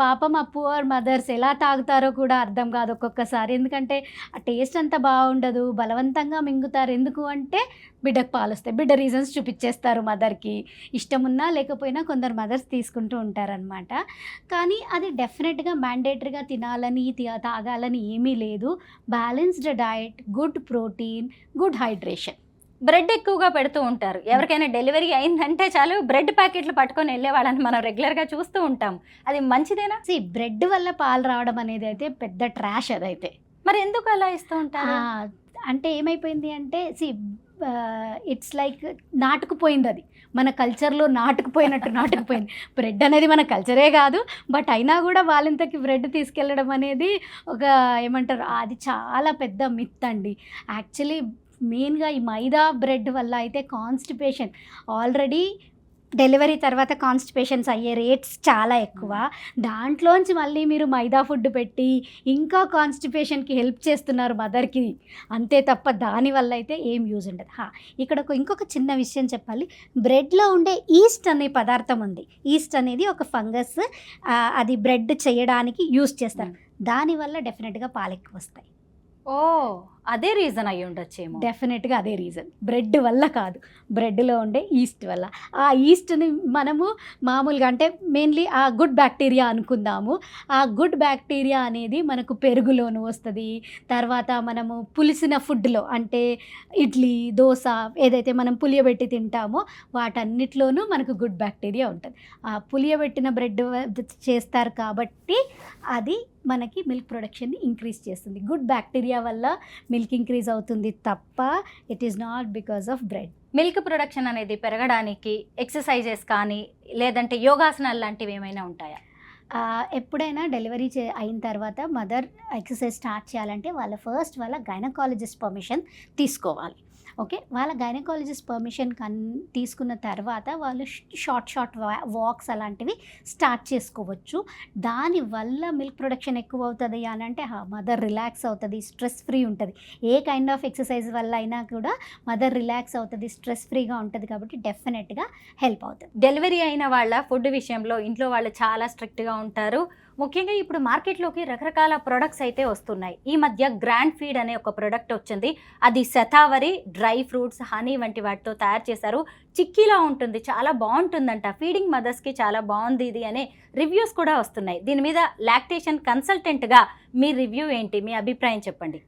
Speaker 3: పాపం ఆ పువర్ మదర్స్ ఎలా తాగుతారో కూడా అర్థం కాదు ఒక్కొక్కసారి, ఎందుకంటే ఆ టేస్ట్ అంత బాగుండదు, బలవంతంగా మింగుతారు. ఎందుకు అంటే బిడ్డకు పాలు వస్తాయి, బిడ్డ రీజన్స్ చూపించేస్తారు మదర్కి, ఇష్టం ఉన్నా లేకపోయినా కొందరు మదర్స్ తీసుకుంటూ ఉంటారనమాట. కానీ అది డెఫినెట్గా మ్యాండేటరీగా తినాలని తాగాలని ఏమీ లేదు. Balanced diet, good protein, good hydration.
Speaker 2: Bread ఎక్కువగా పెడుతూ ఉంటారు. ఎవరికైనా డెలివరీ అయిందంటే చాలు బ్రెడ్ ప్యాకెట్లు పట్టుకొని వెళ్ళే వాళ్ళని మనం రెగ్యులర్గా చూస్తూ ఉంటాం. అది మంచిదేనా?
Speaker 3: బ్రెడ్ వల్ల పాలు రావడం అనేది అయితే పెద్ద ట్రాష్. అదైతే
Speaker 2: మరి ఎందుకు అలా ఇస్తూ ఉంటారు
Speaker 3: అంటే ఏమైపోయింది అంటే ఇట్స్ లైక్ నాటుకుపోయింది, అది మన కల్చర్లో నాటుకుపోయింది. బ్రెడ్ అనేది మన కల్చరే కాదు, బట్ అయినా కూడా వాళ్ళంతకి బ్రెడ్ తీసుకెళ్ళడం అనేది ఒక ఏమంటారు, అది చాలా పెద్ద మిత్ అండి. యాక్చువల్లీ మెయిన్గా ఈ మైదా బ్రెడ్ వల్ల అయితే కాన్స్టిపేషన్, ఆల్రెడీ డెలివరీ తర్వాత కాన్స్టిపేషన్స్ అయ్యే రేట్స్ చాలా ఎక్కువ, దాంట్లోంచి మళ్ళీ మీరు మైదా ఫుడ్ పెట్టి ఇంకా కాన్స్టిపేషన్కి హెల్ప్ చేస్తున్నారు మదర్కి, అంతే తప్ప దానివల్ల అయితే ఏం యూజ్ ఉండదు. ఇక్కడ ఇంకొక చిన్న విషయం చెప్పాలి, బ్రెడ్లో ఉండే ఈస్ట్ అనే పదార్థం ఉంది. ఈస్ట్ అనేది ఒక ఫంగస్, అది బ్రెడ్ చేయడానికి యూజ్ చేస్తారు, దానివల్ల డెఫినెట్గా పాలు ఎక్కువ వస్తాయి.
Speaker 2: ఓ, అదే రీజన్ అయ్యి ఉండొచ్చేమో.
Speaker 3: డెఫినెట్గా అదే రీజన్, బ్రెడ్ వల్ల కాదు, బ్రెడ్లో ఉండే ఈస్ట్ వల్ల. ఆ ఈస్ట్ని మనము మామూలుగా అంటే మెయిన్లీ ఆ గుడ్ బ్యాక్టీరియా అనుకుందాము. ఆ గుడ్ బ్యాక్టీరియా అనేది మనకు పెరుగులోను వస్తుంది, తర్వాత మనము పులిసిన ఫుడ్లో అంటే ఇడ్లీ, దోశ ఏదైతే మనం పులియబెట్టి తింటామో వాటన్నిటిలోనూ మనకు గుడ్ బ్యాక్టీరియా ఉంటుంది. ఆ పులియబెట్టిన బ్రెడ్ చేస్తారు కాబట్టి అది మనకి మిల్క్ ప్రొడక్షన్ని ఇంక్రీజ్ చేస్తుంది. గుడ్ బ్యాక్టీరియా వల్ల మిల్క్ ఇంక్రీజ్ అవుతుంది తప్ప it is not because of bread.
Speaker 2: Milk production అనేది పెరగడానికి ఎక్సర్సైజెస్ కానీ లేదంటే యోగాసనాలు లాంటివి ఏమైనా ఉంటాయా?
Speaker 3: ఎప్పుడైనా డెలివరీ అయిన తర్వాత మదర్ ఎక్సర్సైజ్ స్టార్ట్ చేయాలంటే వాళ్ళ గైనకాలజిస్ట్ పర్మిషన్ తీసుకోవాలి. ఓకే, వాళ్ళ గైనకాలజిస్ట్ పర్మిషన్ తీసుకున్న తర్వాత వాళ్ళు షార్ట్ వాక్స్ అలాంటివి స్టార్ట్ చేసుకోవచ్చు. దానివల్ల మిల్క్ ప్రొడక్షన్ ఎక్కువ అవుతుంది అని అంటే మదర్ రిలాక్స్ అవుతుంది, స్ట్రెస్ ఫ్రీ ఉంటుంది. ఏ కైండ్ ఆఫ్ ఎక్సర్సైజ్ వల్ల అయినా కూడా మదర్ రిలాక్స్ అవుతుంది, స్ట్రెస్ ఫ్రీగా ఉంటుంది. కాబట్టి డెఫినెట్గా హెల్ప్ అవుతుంది.
Speaker 2: డెలివరీ అయిన వాళ్ళ ఫుడ్ విషయంలో ఇంట్లో వాళ్ళు చాలా స్ట్రిక్ట్గా ఉంటారు. ముఖ్యంగా ఇప్పుడు మార్కెట్లోకి రకరకాల ప్రొడక్ట్స్ అయితే వస్తున్నాయి. ఈ మధ్య గ్రాండ్ ఫీడ్ అనే ఒక ప్రొడక్ట్ వచ్చింది. అది శతావరి, డ్రై ఫ్రూట్స్, హనీ వంటి వాటితో తయారు చేశారు. చిక్కీలా ఉంటుంది, చాలా బాగుంటుందంట. ఫీడింగ్ మదర్స్కి చాలా బాగుంది ఇది అనే రివ్యూస్ కూడా వస్తున్నాయి. దీని మీద లాక్టేషన్ కన్సల్టెంట్గా మీ రివ్యూ ఏంటి, మీ అభిప్రాయం చెప్పండి.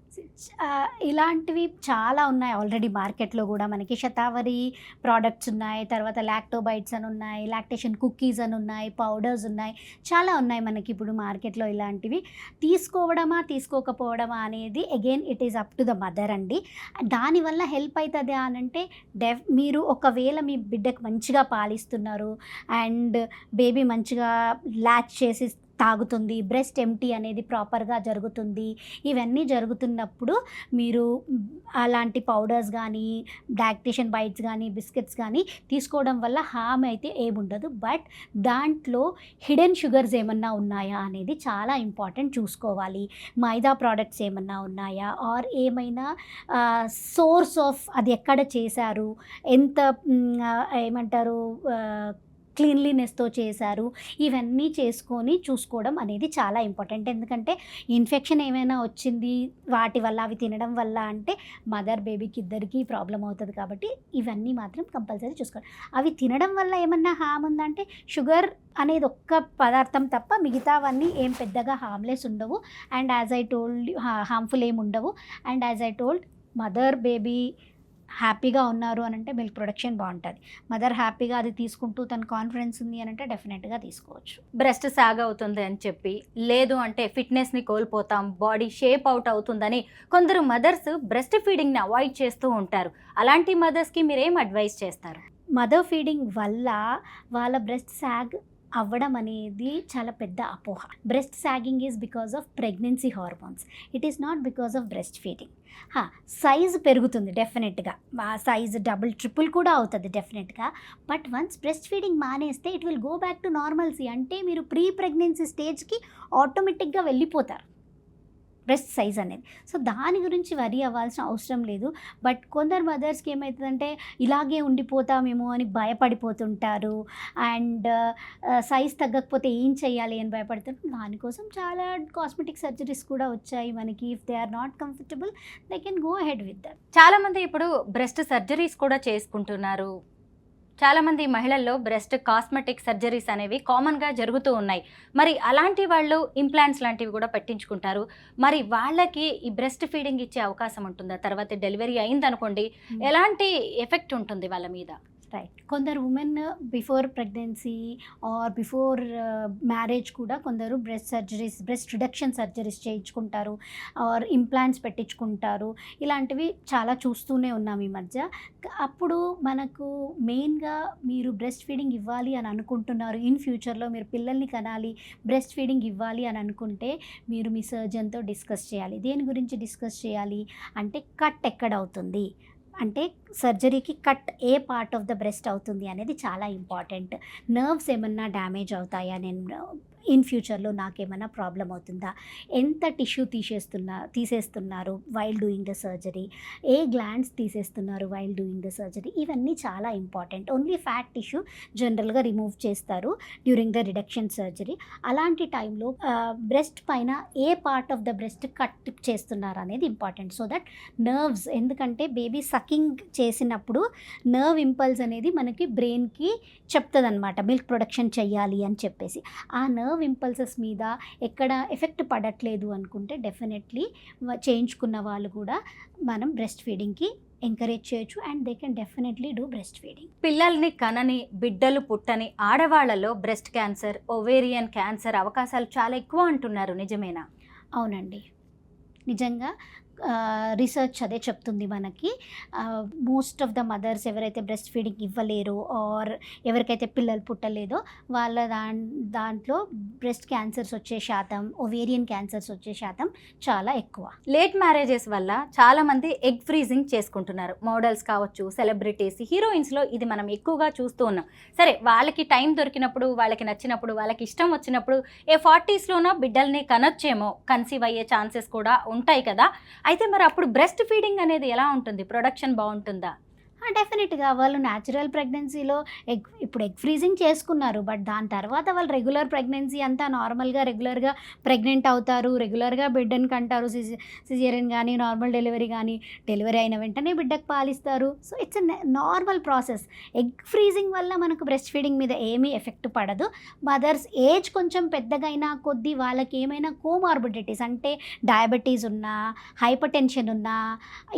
Speaker 3: ఇలాంటివి చాలా ఉన్నాయి ఆల్రెడీ మార్కెట్లో కూడా. మనకి శతావరి ప్రోడక్ట్స్ ఉన్నాయి, తర్వాత లాక్టోబైట్స్ అని ఉన్నాయి, లాక్టేషన్ కుకీస్ అని ఉన్నాయి, పౌడర్స్ ఉన్నాయి, చాలా ఉన్నాయి మనకి ఇప్పుడు మార్కెట్లో. ఇలాంటివి తీసుకోవడమా తీసుకోకపోవడమా అనేది again it is up to the mother అండి. దానివల్ల హెల్ప్ అవుతుంది అని అంటే మీరు ఒకవేళ మీ బిడ్డకు మంచిగా పాలిస్తున్నారు అండ్ బేబీ మంచిగా లాచ్ చేసి తాగుతుంది, బ్రెస్ట్ ఎంటీ అనేది ప్రాపర్గా జరుగుతుంది, ఇవన్నీ జరుగుతున్నప్పుడు మీరు అలాంటి పౌడర్స్ కానీ, లాక్టేషన్ బైట్స్ కానీ, బిస్కెట్స్ కానీ తీసుకోవడం వల్ల హామ్ అయితే ఏముండదు. బట్ దాంట్లో హిడెన్ షుగర్స్ ఏమన్నా ఉన్నాయా అనేది చాలా ఇంపార్టెంట్ చూసుకోవాలి. మైదా ప్రోడక్ట్స్ ఏమన్నా ఉన్నాయా, ఆర్ ఏమైనా సోర్స్ ఆఫ్ అది ఎక్కడ చేశారు, ఎంత ఏమంటారు క్లీన్లీనెస్తో చేశారు, ఇవన్నీ చేసుకొని చూసుకోవడం అనేది చాలా ఇంపార్టెంట్. ఎందుకంటే ఇన్ఫెక్షన్ ఏమైనా వచ్చింది వాటి వల్ల, అవి తినడం వల్ల అంటే మదర్ బేబీకి ఇద్దరికీ ప్రాబ్లం అవుతుంది. కాబట్టి ఇవన్నీ మాత్రం కంపల్సరీ చూసుకోవాలి. అవి తినడం వల్ల ఏమన్నా హామ్ ఉందంటే షుగర్ అనేది ఒక్క పదార్థం తప్ప మిగతావన్నీ ఏం పెద్దగా హార్మ్లెస్ ఉండవు. And as I told harmful ఏమి ఉండవు. And as I told mother baby హ్యాపీగా ఉన్నారు అని అంటే మిల్క్ ప్రొడక్షన్ బాగుంటుంది. మదర్ హ్యాపీగా అది తీసుకుంటూ తన కాన్ఫిడెన్స్ ఉంది అని అంటే డెఫినెట్గా తీసుకోవచ్చు.
Speaker 2: బ్రెస్ట్ సాగ్ అవుతుంది అని చెప్పి, లేదు అంటే ఫిట్నెస్ని కోల్పోతాం, బాడీ షేప్ అవుట్ అవుతుందని కొందరు మదర్స్ బ్రెస్ట్ ఫీడింగ్ని అవాయిడ్ చేస్తూ ఉంటారు. అలాంటి మదర్స్కి మీరేం అడ్వైస్ చేస్తారు?
Speaker 3: మదర్ ఫీడింగ్ వల్ల వాళ్ళ బ్రెస్ట్ సాగ్ అవ్వడం అనేది చాలా పెద్ద అపోహ. Breast sagging is because of pregnancy hormones, it is not because of breast feeding. Size పెరుగుతుంది డెఫినెట్గా, సైజ్ డబుల్ ట్రిపుల్ కూడా అవుతుంది డెఫినెట్గా. బట్ వన్స్ బ్రెస్ట్ ఫీడింగ్ మానేస్తే it will go back to normalcy. అంటే మీరు ప్రీ ప్రెగ్నెన్సీ స్టేజ్కి ఆటోమేటిక్గా వెళ్ళిపోతారు బ్రెస్ట్ సైజ్ అనేది. సో దాని గురించి వరీ అవ్వాల్సిన అవసరం లేదు. బట్ కొందరు మదర్స్కి ఏమవుతుందంటే ఇలాగే ఉండిపోతామేమో అని భయపడిపోతుంటారు. అండ్ సైజ్ తగ్గకపోతే ఏం చేయాలి అని భయపడుతుంటారు. దానికోసం చాలా కాస్మెటిక్ సర్జరీస్ కూడా వచ్చాయి మనకి. If they are not comfortable they can go ahead with that.
Speaker 2: చాలామంది ఇప్పుడు బ్రెస్ట్ సర్జరీస్ కూడా చేసుకుంటున్నారు. చాలామంది మహిళల్లో బ్రెస్ట్ కాస్మెటిక్ సర్జరీస్ అనేవి కామన్గా జరుగుతూ ఉన్నాయి. మరి అలాంటి వాళ్ళు ఇంప్లాంట్స్ లాంటివి కూడా పెట్టించుకుంటారు. మరి వాళ్ళకి ఈ బ్రెస్ట్ ఫీడింగ్ ఇచ్చే అవకాశం ఉంటుందా? తర్వాత డెలివరీ అయిందనుకోండి, ఎలాంటి ఎఫెక్ట్ ఉంటుంది వాళ్ళ మీద?
Speaker 3: రైట్, కొందరు women before pregnancy are before marriage కూడా కొందరు బ్రెస్ట్ రిడక్షన్ సర్జరీస్ చేయించుకుంటారు ఆర్ ఇంప్లాంట్స్ పెట్టించుకుంటారు. ఇలాంటివి చాలా చూస్తూనే ఉన్నాం ఈ మధ్య. అప్పుడు మనకు మెయిన్గా మీరు బ్రెస్ట్ ఫీడింగ్ ఇవ్వాలి అని అనుకుంటున్నారు, ఇన్ ఫ్యూచర్లో మీరు పిల్లల్ని కనాలి, బ్రెస్ట్ ఫీడింగ్ ఇవ్వాలి అని అనుకుంటే మీరు మీ సర్జన్తో డిస్కస్ చేయాలి. దేని గురించి డిస్కస్ చేయాలి అంటే కట్ ఎక్కడ అవుతుంది, అంటే సర్జరీకి కట్ ఏ పార్ట్ ఆఫ్ ద బ్రెస్ట్ అవుతుంది అనేది చాలా ఇంపార్టెంట్. నర్వ్స్ ఏమన్నా డ్యామేజ్ అవుతాయా, నేను ఇన్ ఫ్యూచర్లో నాకేమైనా ప్రాబ్లం అవుతుందా, ఎంత టిష్యూ తీసేస్తున్నారు వైల్ డూయింగ్ ద సర్జరీ, ఏ గ్లాండ్స్ తీసేస్తున్నారు వైల్ డూయింగ్ ద సర్జరీ, ఇవన్నీ చాలా ఇంపార్టెంట్. ఓన్లీ ఫ్యాట్ టిష్యూ జనరల్గా రిమూవ్ చేస్తారు డ్యూరింగ్ ద రిడక్షన్ సర్జరీ. అలాంటి టైంలో బ్రెస్ట్ పైన ఏ part of the breast cut చేస్తున్నారు అనేది ఇంపార్టెంట్. సో దట్ నర్వ్స్, ఎందుకంటే బేబీ సకింగ్ చేసినప్పుడు నర్వ్ ఇంపల్స్ అనేది మనకి బ్రెయిన్కి చెప్తుంది అనమాట మిల్క్ ప్రొడక్షన్ చెయ్యాలి అని చెప్పేసి. ఆ నర్వ్ ఇంపల్సెస్ మీద ఎక్కడ ఎఫెక్ట్ పడట్లేదు అనుకుంటే డెఫినెట్లీ చేయించుకున్న వాళ్ళు కూడా మనం బ్రెస్ట్ ఫీడింగ్కి ఎంకరేజ్ చేయొచ్చు and they can definitely do breast feeding.
Speaker 2: పిల్లల్ని కనని, బిడ్డలు పుట్టని ఆడవాళ్లలో బ్రెస్ట్ క్యాన్సర్, ఓవేరియన్ క్యాన్సర్ అవకాశాలు చాలా ఎక్కువ అంటున్నారు, నిజమేనా?
Speaker 3: అవునండి, నిజంగా రీసెర్చ్ అదే చెప్తుంది మనకి. మోస్ట్ ఆఫ్ ద మదర్స్ ఎవరైతే బ్రెస్ట్ ఫీడింగ్ ఇవ్వలేరో ఆర్ ఎవరికైతే పిల్లలు పుట్టలేదో వాళ్ళ దాంట్లో బ్రెస్ట్ క్యాన్సర్స్ వచ్చే శాతం, ఓవేరియన్ క్యాన్సర్స్ వచ్చే శాతం చాలా ఎక్కువ.
Speaker 2: లేట్ మ్యారేజెస్ వల్ల చాలా మంది ఎగ్ ఫ్రీజింగ్ చేసుకుంటున్నారు. మోడల్స్ కావచ్చు, సెలబ్రిటీస్, హీరోయిన్స్లో ఇది మనం ఎక్కువగా చూస్తూ ఉన్నాం. సరే, వాళ్ళకి టైం దొరికినప్పుడు, వాళ్ళకి నచ్చినప్పుడు, వాళ్ళకి ఇష్టం వచ్చినప్పుడు 40sలోనో బిడ్డల్ని కనొచ్చేమో, కన్సీవ్ అయ్యే ఛాన్సెస్ కూడా ఉంటాయి కదా. అయితే మరి అప్పుడు బ్రెస్ట్ ఫీడింగ్ అనేది ఎలా ఉంటుంది? ప్రొడక్షన్ బాగుంటుందా?
Speaker 3: డెఫినెట్గా వాళ్ళు న్యాచురల్ ప్రెగ్నెన్సీలో ఇప్పుడు ఎగ్ ఫ్రీజింగ్ చేసుకున్నారు, బట్ దాని తర్వాత వాళ్ళు రెగ్యులర్ ప్రెగ్నెన్సీ అంతా నార్మల్గా రెగ్యులర్గా ప్రెగ్నెంట్ అవుతారు, రెగ్యులర్గా బిడ్డని కంటారు. సిజేరియన్ కానీ నార్మల్ డెలివరీ కానీ, డెలివరీ అయిన వెంటనే బిడ్డకు పాలిస్తారు. So it's normal process. Egg freezing వల్ల మనకు బ్రెస్ట్ ఫీడింగ్ మీద ఏమీ ఎఫెక్ట్ పడదు. మదర్స్ ఏజ్ కొంచెం పెద్దగా అయినా కొద్దీ వాళ్ళకి ఏమైనా కోమార్బిడిటీస్ అంటే డయాబెటీస్ ఉన్నా, హైపర్ టెన్షన్ ఉన్నా,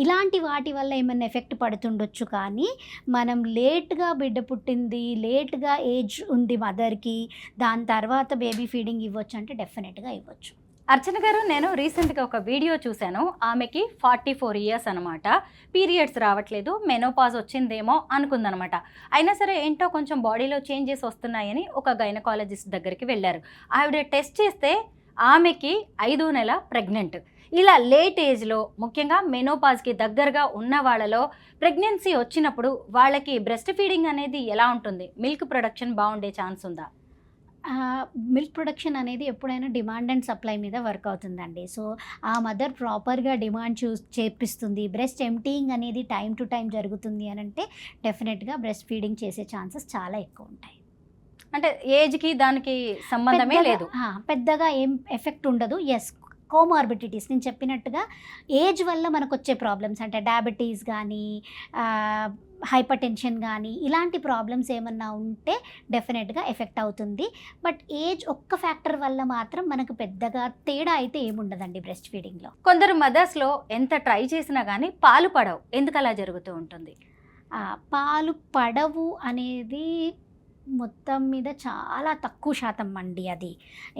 Speaker 3: ఇలాంటి వాటి వల్ల ఏమైనా ఎఫెక్ట్ పడుతుండొచ్చు. కానీ మనం లేట్గా బిడ్డ పుట్టింది, లేట్గా ఏజ్ ఉంది మదర్కి, దాని తర్వాత బేబీ ఫీడింగ్ ఇవ్వచ్చు అంటే డెఫినెట్గా ఇవ్వచ్చు.
Speaker 2: అర్చన గారు, నేను రీసెంట్గా ఒక వీడియో చూశాను. ఆమెకి 44 years అనమాట. పీరియడ్స్ రావట్లేదు, మెనోపాజ్ వచ్చిందేమో అనుకుందనమాట. అయినా సరే ఏంటో కొంచెం బాడీలో చేంజెస్ వస్తున్నాయని ఒక గైనకాలజిస్ట్ దగ్గరికి వెళ్ళారు. ఆవిడ టెస్ట్ చేస్తే ఆమెకి 5వ నెల ప్రెగ్నెంట్. ఇలా లేట్ ఏజ్లో, ముఖ్యంగా మెనోపాజ్కి దగ్గరగా ఉన్న వాళ్ళలో ప్రెగ్నెన్సీ వచ్చినప్పుడు వాళ్ళకి బ్రెస్ట్ ఫీడింగ్ అనేది ఎలా ఉంటుంది? మిల్క్ ప్రొడక్షన్ బాగుండే ఛాన్స్ ఉందా?
Speaker 3: మిల్క్ ప్రొడక్షన్ అనేది ఎప్పుడైనా డిమాండ్ అండ్ సప్లై మీద వర్క్ అవుతుందండి. సో ఆ మదర్ ప్రాపర్గా డిమాండ్ చేపిస్తుంది, బ్రెస్ట్ ఎంటీయింగ్ అనేది టైం టు టైం జరుగుతుంది అని అంటే డెఫినెట్గా బ్రెస్ట్ ఫీడింగ్ చేసే ఛాన్సెస్ చాలా ఎక్కువ ఉంటాయి.
Speaker 2: అంటే ఏజ్కి దానికి సంబంధమే లేదు,
Speaker 3: పెద్దగా ఏం ఎఫెక్ట్ ఉండదు. ఎస్, కోమార్బిడిటీస్ నేను చెప్పినట్టుగా ఏజ్ వల్ల మనకు వచ్చే ప్రాబ్లమ్స్ అంటే డయాబెటీస్ కానీ, హైపర్ టెన్షన్ కానీ, ఇలాంటి ప్రాబ్లమ్స్ ఏమన్నా ఉంటే డెఫినెట్గా ఎఫెక్ట్ అవుతుంది. బట్ ఏజ్ ఒక్క ఫ్యాక్టర్ వల్ల మాత్రం మనకు పెద్దగా తేడా అయితే ఏముండదండి బ్రెస్ట్ ఫీడింగ్లో.
Speaker 2: కొందరు మదర్స్లో ఎంత ట్రై చేసినా కానీ పాలు పడవు. ఎందుకు అలా జరుగుతూ ఉంటుంది?
Speaker 3: పాలు పడవు అనేది మొత్తం మీద చాలా తక్కువ శాతం అండి అది.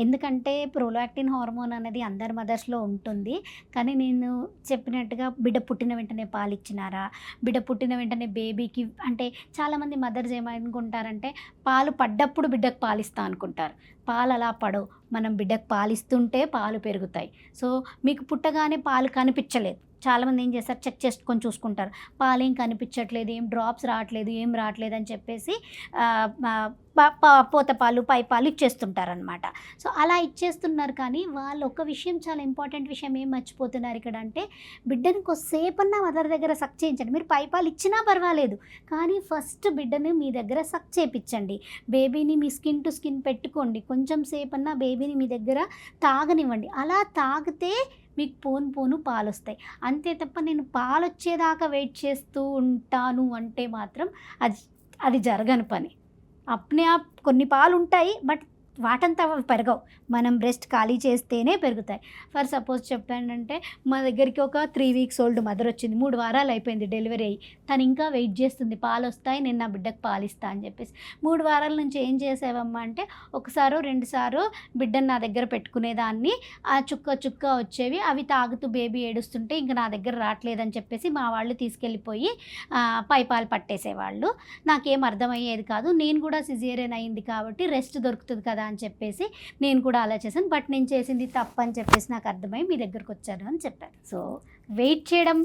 Speaker 3: ఎందుకంటే ప్రోలాక్టిన్ హార్మోన్ అనేది అందరి మదర్స్లో ఉంటుంది. కానీ నేను చెప్పినట్టుగా బిడ్డ పుట్టిన వెంటనే పాలు ఇచ్చినారా, బిడ్డ పుట్టిన వెంటనే బేబీకి అంటే చాలామంది మదర్స్ ఏమనుకుంటారంటే పాలు పడ్డప్పుడు బిడ్డకు పాలిస్తా అనుకుంటారు. పాలు అలా పడవు. మనం బిడ్డకు పాలిస్తుంటే పాలు పెరుగుతాయి. సో మీకు పుట్టగానే పాలు కనిపించలేదు, చాలామంది ఏం చేస్తారు, చెక్ చేసుకొని చూసుకుంటారు, పాలేం కనిపించట్లేదు, ఏం డ్రాప్స్ రావట్లేదు, ఏం రావట్లేదు అని చెప్పేసి పోత పాలు, పై పాలు ఇచ్చేస్తుంటారనమాట. సో అలా ఇచ్చేస్తున్నారు. కానీ వాళ్ళు ఒక విషయం, చాలా ఇంపార్టెంట్ విషయం ఏం మర్చిపోతున్నారు ఇక్కడ అంటే, బిడ్డని కొద్దిసేపన్నా మదర్ దగ్గర సక్ చేయించండి. మీరు పై పాలు ఇచ్చినా పర్వాలేదు, కానీ ఫస్ట్ బిడ్డని మీ దగ్గర సక్ చేయించండి. బేబీని మీ స్కిన్ టు స్కిన్ పెట్టుకోండి, కొంచెం సేపన్నా బేబీని మీ దగ్గర తాగనివ్వండి. అలా తాగితే మీకు పోను పాలు వస్తాయి. అంతే తప్ప నేను పాలు వచ్చేదాకా వెయిట్ చేస్తూ ఉంటాను అంటే మాత్రం అది జరగని పని. అప్నే కొన్ని పాలు ఉంటాయి, బట్ వాటంతా పెరగవు. మనం బ్రెస్ట్ ఖాళీ చేస్తేనే పెరుగుతాయి. ఫర్ సపోజ్ చెప్పానంటే, మా దగ్గరికి ఒక 3 weeks ఓల్డ్ మదర్ వచ్చింది. 3 వారాలు అయిపోయింది డెలివరీ అయ్యి. తను ఇంకా వెయిట్ చేస్తుంది, పాలు వస్తాయి, నేను నా బిడ్డకు పాలిస్తా అని చెప్పేసి. 3 వారాల నుంచి ఏం చేసావమ్మా అంటే, ఒకసారో 2 సార్లు బిడ్డను నా దగ్గర పెట్టుకునేదాన్ని. ఆ చుక్క వచ్చేవి, అవి తాగుతూ బేబీ ఏడుస్తుంటే ఇంకా నా దగ్గర రావట్లేదని చెప్పేసి మా వాళ్ళు తీసుకెళ్ళిపోయి పై పాలు పట్టేసేవాళ్ళు. నాకేం అర్థమయ్యేది కాదు. నేను కూడా సిజేరియన్ అయింది కాబట్టి రెస్ట్ దొరుకుతుంది కదా అని చెప్పేసి నేను కూడా అలా చేశాను. బట్ నేను చేసింది తప్పు అని చెప్పేసి నాకు అర్థమై మీ దగ్గరకు వచ్చాను అని చెప్పాను. సో వెయిట్ చేయడం,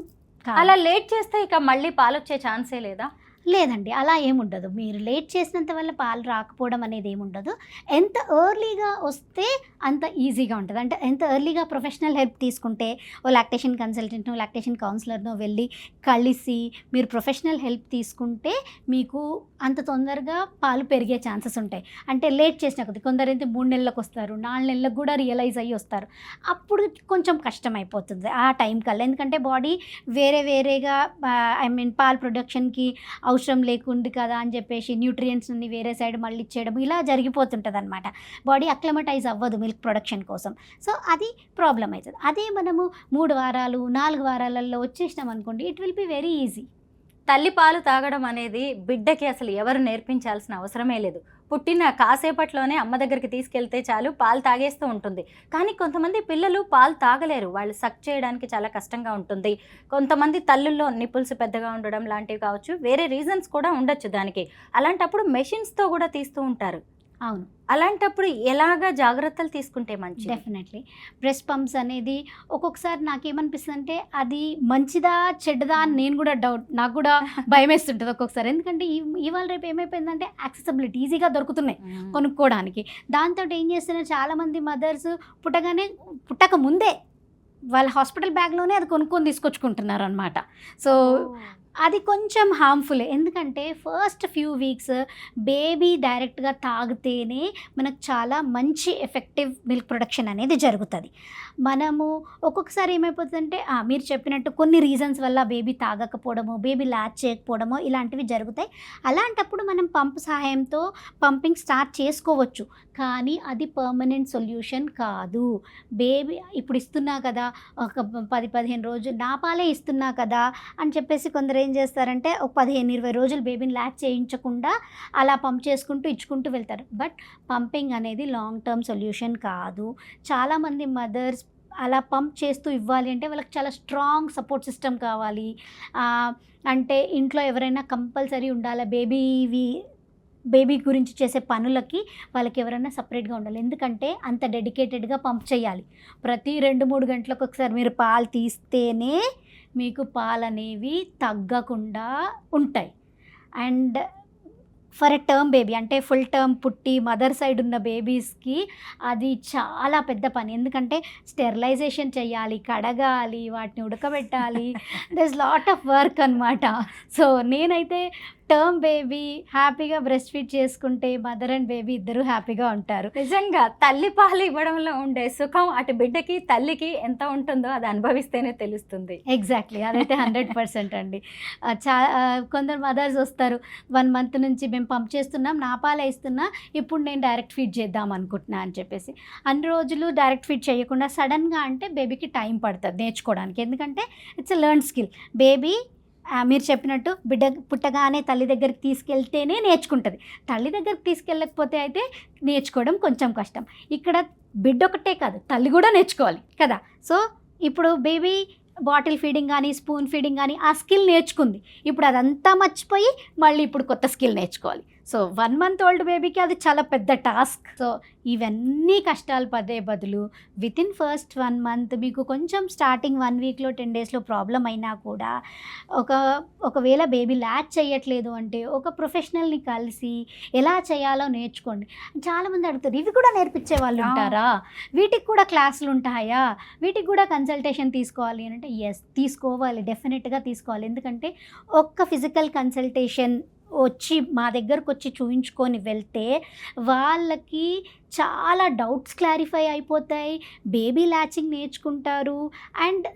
Speaker 2: అలా లేట్ చేస్తే ఇక మళ్ళీ పాలు వచ్చే ఛాన్సే లేదా?
Speaker 3: లేదండి, అలా ఏముండదు. మీరు లేట్ చేసినంత వల్ల పాలు రాకపోవడం అనేది ఏముండదు. ఎంత ఎర్లీగా వస్తే అంత ఈజీగా ఉంటుంది. అంటే ఎంత ఎర్లీగా ప్రొఫెషనల్ హెల్ప్ తీసుకుంటే, ఓ లాక్టేషన్ కన్సల్టెంట్నో లాక్టేషన్ కౌన్సిలర్నో వెళ్ళి కలిసి మీరు ప్రొఫెషనల్ హెల్ప్ తీసుకుంటే మీకు అంత తొందరగా పాలు పెరిగే ఛాన్సెస్ ఉంటాయి. అంటే లేట్ చేసిన కొద్ది కొందరైతే 3 నెలలకు వస్తారు, 4 నెలలకు కూడా రియలైజ్ అయ్యి వస్తారు. అప్పుడు కొంచెం కష్టం అయిపోతుంది ఆ టైం కల్లా. ఎందుకంటే బాడీ వేరేగా పాల్ ప్రొడక్షన్కి అవసరం లేకుంది కదా అని చెప్పేసి న్యూట్రియంట్స్ని వేరే సైడ్ మళ్ళీ ఇచ్చేయడం ఇలా జరిగిపోతుంటుంది అనమాట. బాడీ అక్లమటైజ్ అవ్వదు మిల్క్ ప్రొడక్షన్ కోసం. సో అది ప్రాబ్లం అవుతుంది. అదే మనము 3 వారాలు 4 వారాలలో వచ్చేసినాం అనుకోండి, it will be very easy.
Speaker 2: తల్లి పాలు తాగడం అనేది బిడ్డకి అసలు ఎవరు నేర్పించాల్సిన అవసరమే లేదు. పుట్టిన కాసేపట్లోనే అమ్మ దగ్గరికి తీసుకెళ్తే చాలు పాలు తాగేస్తూ ఉంటుంది. కానీ కొంతమంది పిల్లలు పాలు తాగలేరు, వాళ్ళు సక్ చేయడానికి చాలా కష్టంగా ఉంటుంది. కొంతమంది తల్లుల్లో నిప్పుల్స్ పెద్దగా ఉండడం లాంటివి కావచ్చు, వేరే రీజన్స్ కూడా ఉండొచ్చు దానికి. అలాంటప్పుడు మెషిన్స్తో కూడా తీస్తూ ఉంటారు.
Speaker 3: అవును,
Speaker 2: అలాంటప్పుడు ఎలాగా జాగ్రత్తలు తీసుకుంటే మంచిది?
Speaker 3: డెఫినెట్లీ బ్రెస్ట్ పంప్స్ అనేది ఒక్కొక్కసారి నాకేమనిపిస్తుంది అంటే అది మంచిదా చెడ్డదా అని నేను కూడా నాకు కూడా భయం వేస్తుంటుంది ఒక్కొక్కసారి. ఎందుకంటే ఇవాళ రేపు ఏమైపోయిందంటే యాక్సెసిబిలిటీ ఈజీగా దొరుకుతున్నాయి కొనుక్కోవడానికి. దాంతో ఏం చేస్తున్నారు చాలామంది మదర్స్ పుట్టక ముందే వాళ్ళ హాస్పిటల్ బ్యాగ్లోనే అది కొనుక్కొని తీసుకొచ్చుకుంటున్నారు అనమాట. సో అది కొంచెం హార్మ్ఫుల్. ఎందుకంటే ఫస్ట్ ఫ్యూ వీక్స్ బేబీ డైరెక్ట్గా తాగితేనే మనకు చాలా మంచి ఎఫెక్టివ్ మిల్క్ ప్రొడక్షన్ అనేది జరుగుతుంది. మనము ఒక్కొక్కసారి ఏమైపోతుందంటే మీరు చెప్పినట్టు కొన్ని రీజన్స్ వల్ల బేబీ తాగకపోవడము, బేబీ ల్యాచ్ చేయకపోవడము ఇలాంటివి జరుగుతాయి. అలాంటప్పుడు మనం పంప్ సహాయంతో పంపింగ్ స్టార్ట్ చేసుకోవచ్చు, కానీ అది పర్మనెంట్ సొల్యూషన్ కాదు. బేబీ ఇప్పుడు ఇస్తున్నా కదా, ఒక 10-15 రోజులు నా పాలే ఇస్తున్నా కదా అని చెప్పేసి కొందరు ఏం చేస్తారంటే ఒక 15-20 రోజులు బేబీని ల్యాచ్ చేయించకుండా అలా పంప్ చేసుకుంటూ ఇచ్చుకుంటూ వెళ్తారు. బట్ పంపింగ్ అనేది లాంగ్ టర్మ్ సొల్యూషన్ కాదు. చాలామంది మదర్స్ అలా పంప్ చేస్తూ ఇవ్వాలి అంటే వాళ్ళకి చాలా స్ట్రాంగ్ సపోర్ట్ సిస్టమ్ కావాలి. అంటే ఇంట్లో ఎవరైనా కంపల్సరీ ఉండాలి, బేబీ గురించి చేసే పనులకి వాళ్ళకి ఎవరైనా సపరేట్గా ఉండాలి. ఎందుకంటే అంత డెడికేటెడ్గా పంప్ చేయాలి. ప్రతి 2-3 గంటలకు ఒకసారి మీరు పాలు తీస్తేనే మీకు పాలు అనేవి తగ్గకుండా ఉంటాయి. And for a term baby అంటే ఫుల్ టర్మ్ పుట్టి మదర్ సైడ్ ఉన్న బేబీస్కి అది చాలా పెద్ద పని. ఎందుకంటే స్టెరిలైజేషన్ చేయాలి, కడగాలి, వాటిని ఉడకబెట్టాలి. There is lot of work అనమాట. సో నేనైతే టర్మ్ బేబీ హ్యాపీగా బ్రెస్ట్ ఫీడ్ చేసుకుంటే మదర్ అండ్ బేబీ ఇద్దరు హ్యాపీగా ఉంటారు.
Speaker 2: నిజంగా తల్లి పాలు ఇవ్వడంలో ఉండే సుఖం అటు బిడ్డకి తల్లికి ఎంత ఉంటుందో అది అనుభవిస్తేనే తెలుస్తుంది.
Speaker 3: ఎగ్జాక్ట్లీ, అదైతే 100% అండి. కొందరు మదర్స్ వస్తారు 1 month నుంచి మేము పంప్ చేస్తున్నాం, నా పాలే ఇస్తున్నా, ఇప్పుడు నేను డైరెక్ట్ ఫీడ్ చేద్దాం అనుకుంటున్నా అని చెప్పేసి. అన్ని రోజులు డైరెక్ట్ ఫీడ్ చేయకుండా సడన్గా అంటే బేబీకి టైం పడుతుంది నేర్చుకోవడానికి. ఎందుకంటే it's a learn skill. Baby మీరు చెప్పినట్టు బిడ్డ పుట్టగానే తల్లి దగ్గరికి తీసుకెళ్తేనే నేర్చుకుంటుంది. తల్లి దగ్గరికి తీసుకెళ్ళకపోతే అయితే నేర్చుకోవడం కొంచెం కష్టం. ఇక్కడ బిడ్డ ఒకటే కాదు, తల్లి కూడా నేర్చుకోవాలి కదా. సో ఇప్పుడు బేబీ బాటిల్ ఫీడింగ్ కానీ స్పూన్ ఫీడింగ్ కానీ ఆ స్కిల్ నేర్చుకుంది. ఇప్పుడు అదంతా మర్చిపోయి మళ్ళీ ఇప్పుడు కొత్త స్కిల్ నేర్చుకోవాలి. సో 1 month old బేబీకి అది చాలా పెద్ద టాస్క్. సో ఇవన్నీ కష్టాలు పడే బదులు వితిన్ ఫస్ట్ 1 month మీకు కొంచెం స్టార్టింగ్ 1 weekలో 10 daysలో ప్రాబ్లం అయినా కూడా ఒకవేళ బేబీ ల్యాచ్ చేయట్లేదు అంటే ఒక ప్రొఫెషనల్ని కలిసి ఎలా చేయాలో నేర్చుకోండి. చాలామంది అడుగుతారు ఇవి కూడా నేర్పించే వాళ్ళు ఉంటారా, వీటికి కూడా క్లాసులు ఉంటాయా, వీటికి కూడా కన్సల్టేషన్ తీసుకోవాలి అని అంటే ఎస్, తీసుకోవాలి, డెఫినెట్గా తీసుకోవాలి. ఎందుకంటే ఒక్క ఫిజికల్ కన్సల్టేషన్ వచ్చి మా దగ్గరకు వచ్చి చూయించుకొని వెళ్తే వాళ్ళకి చాలా డౌట్స్ క్లారిఫై అయిపోతాయి, బేబీ ల్యాచింగ్ నేర్చుకుంటారు అండ్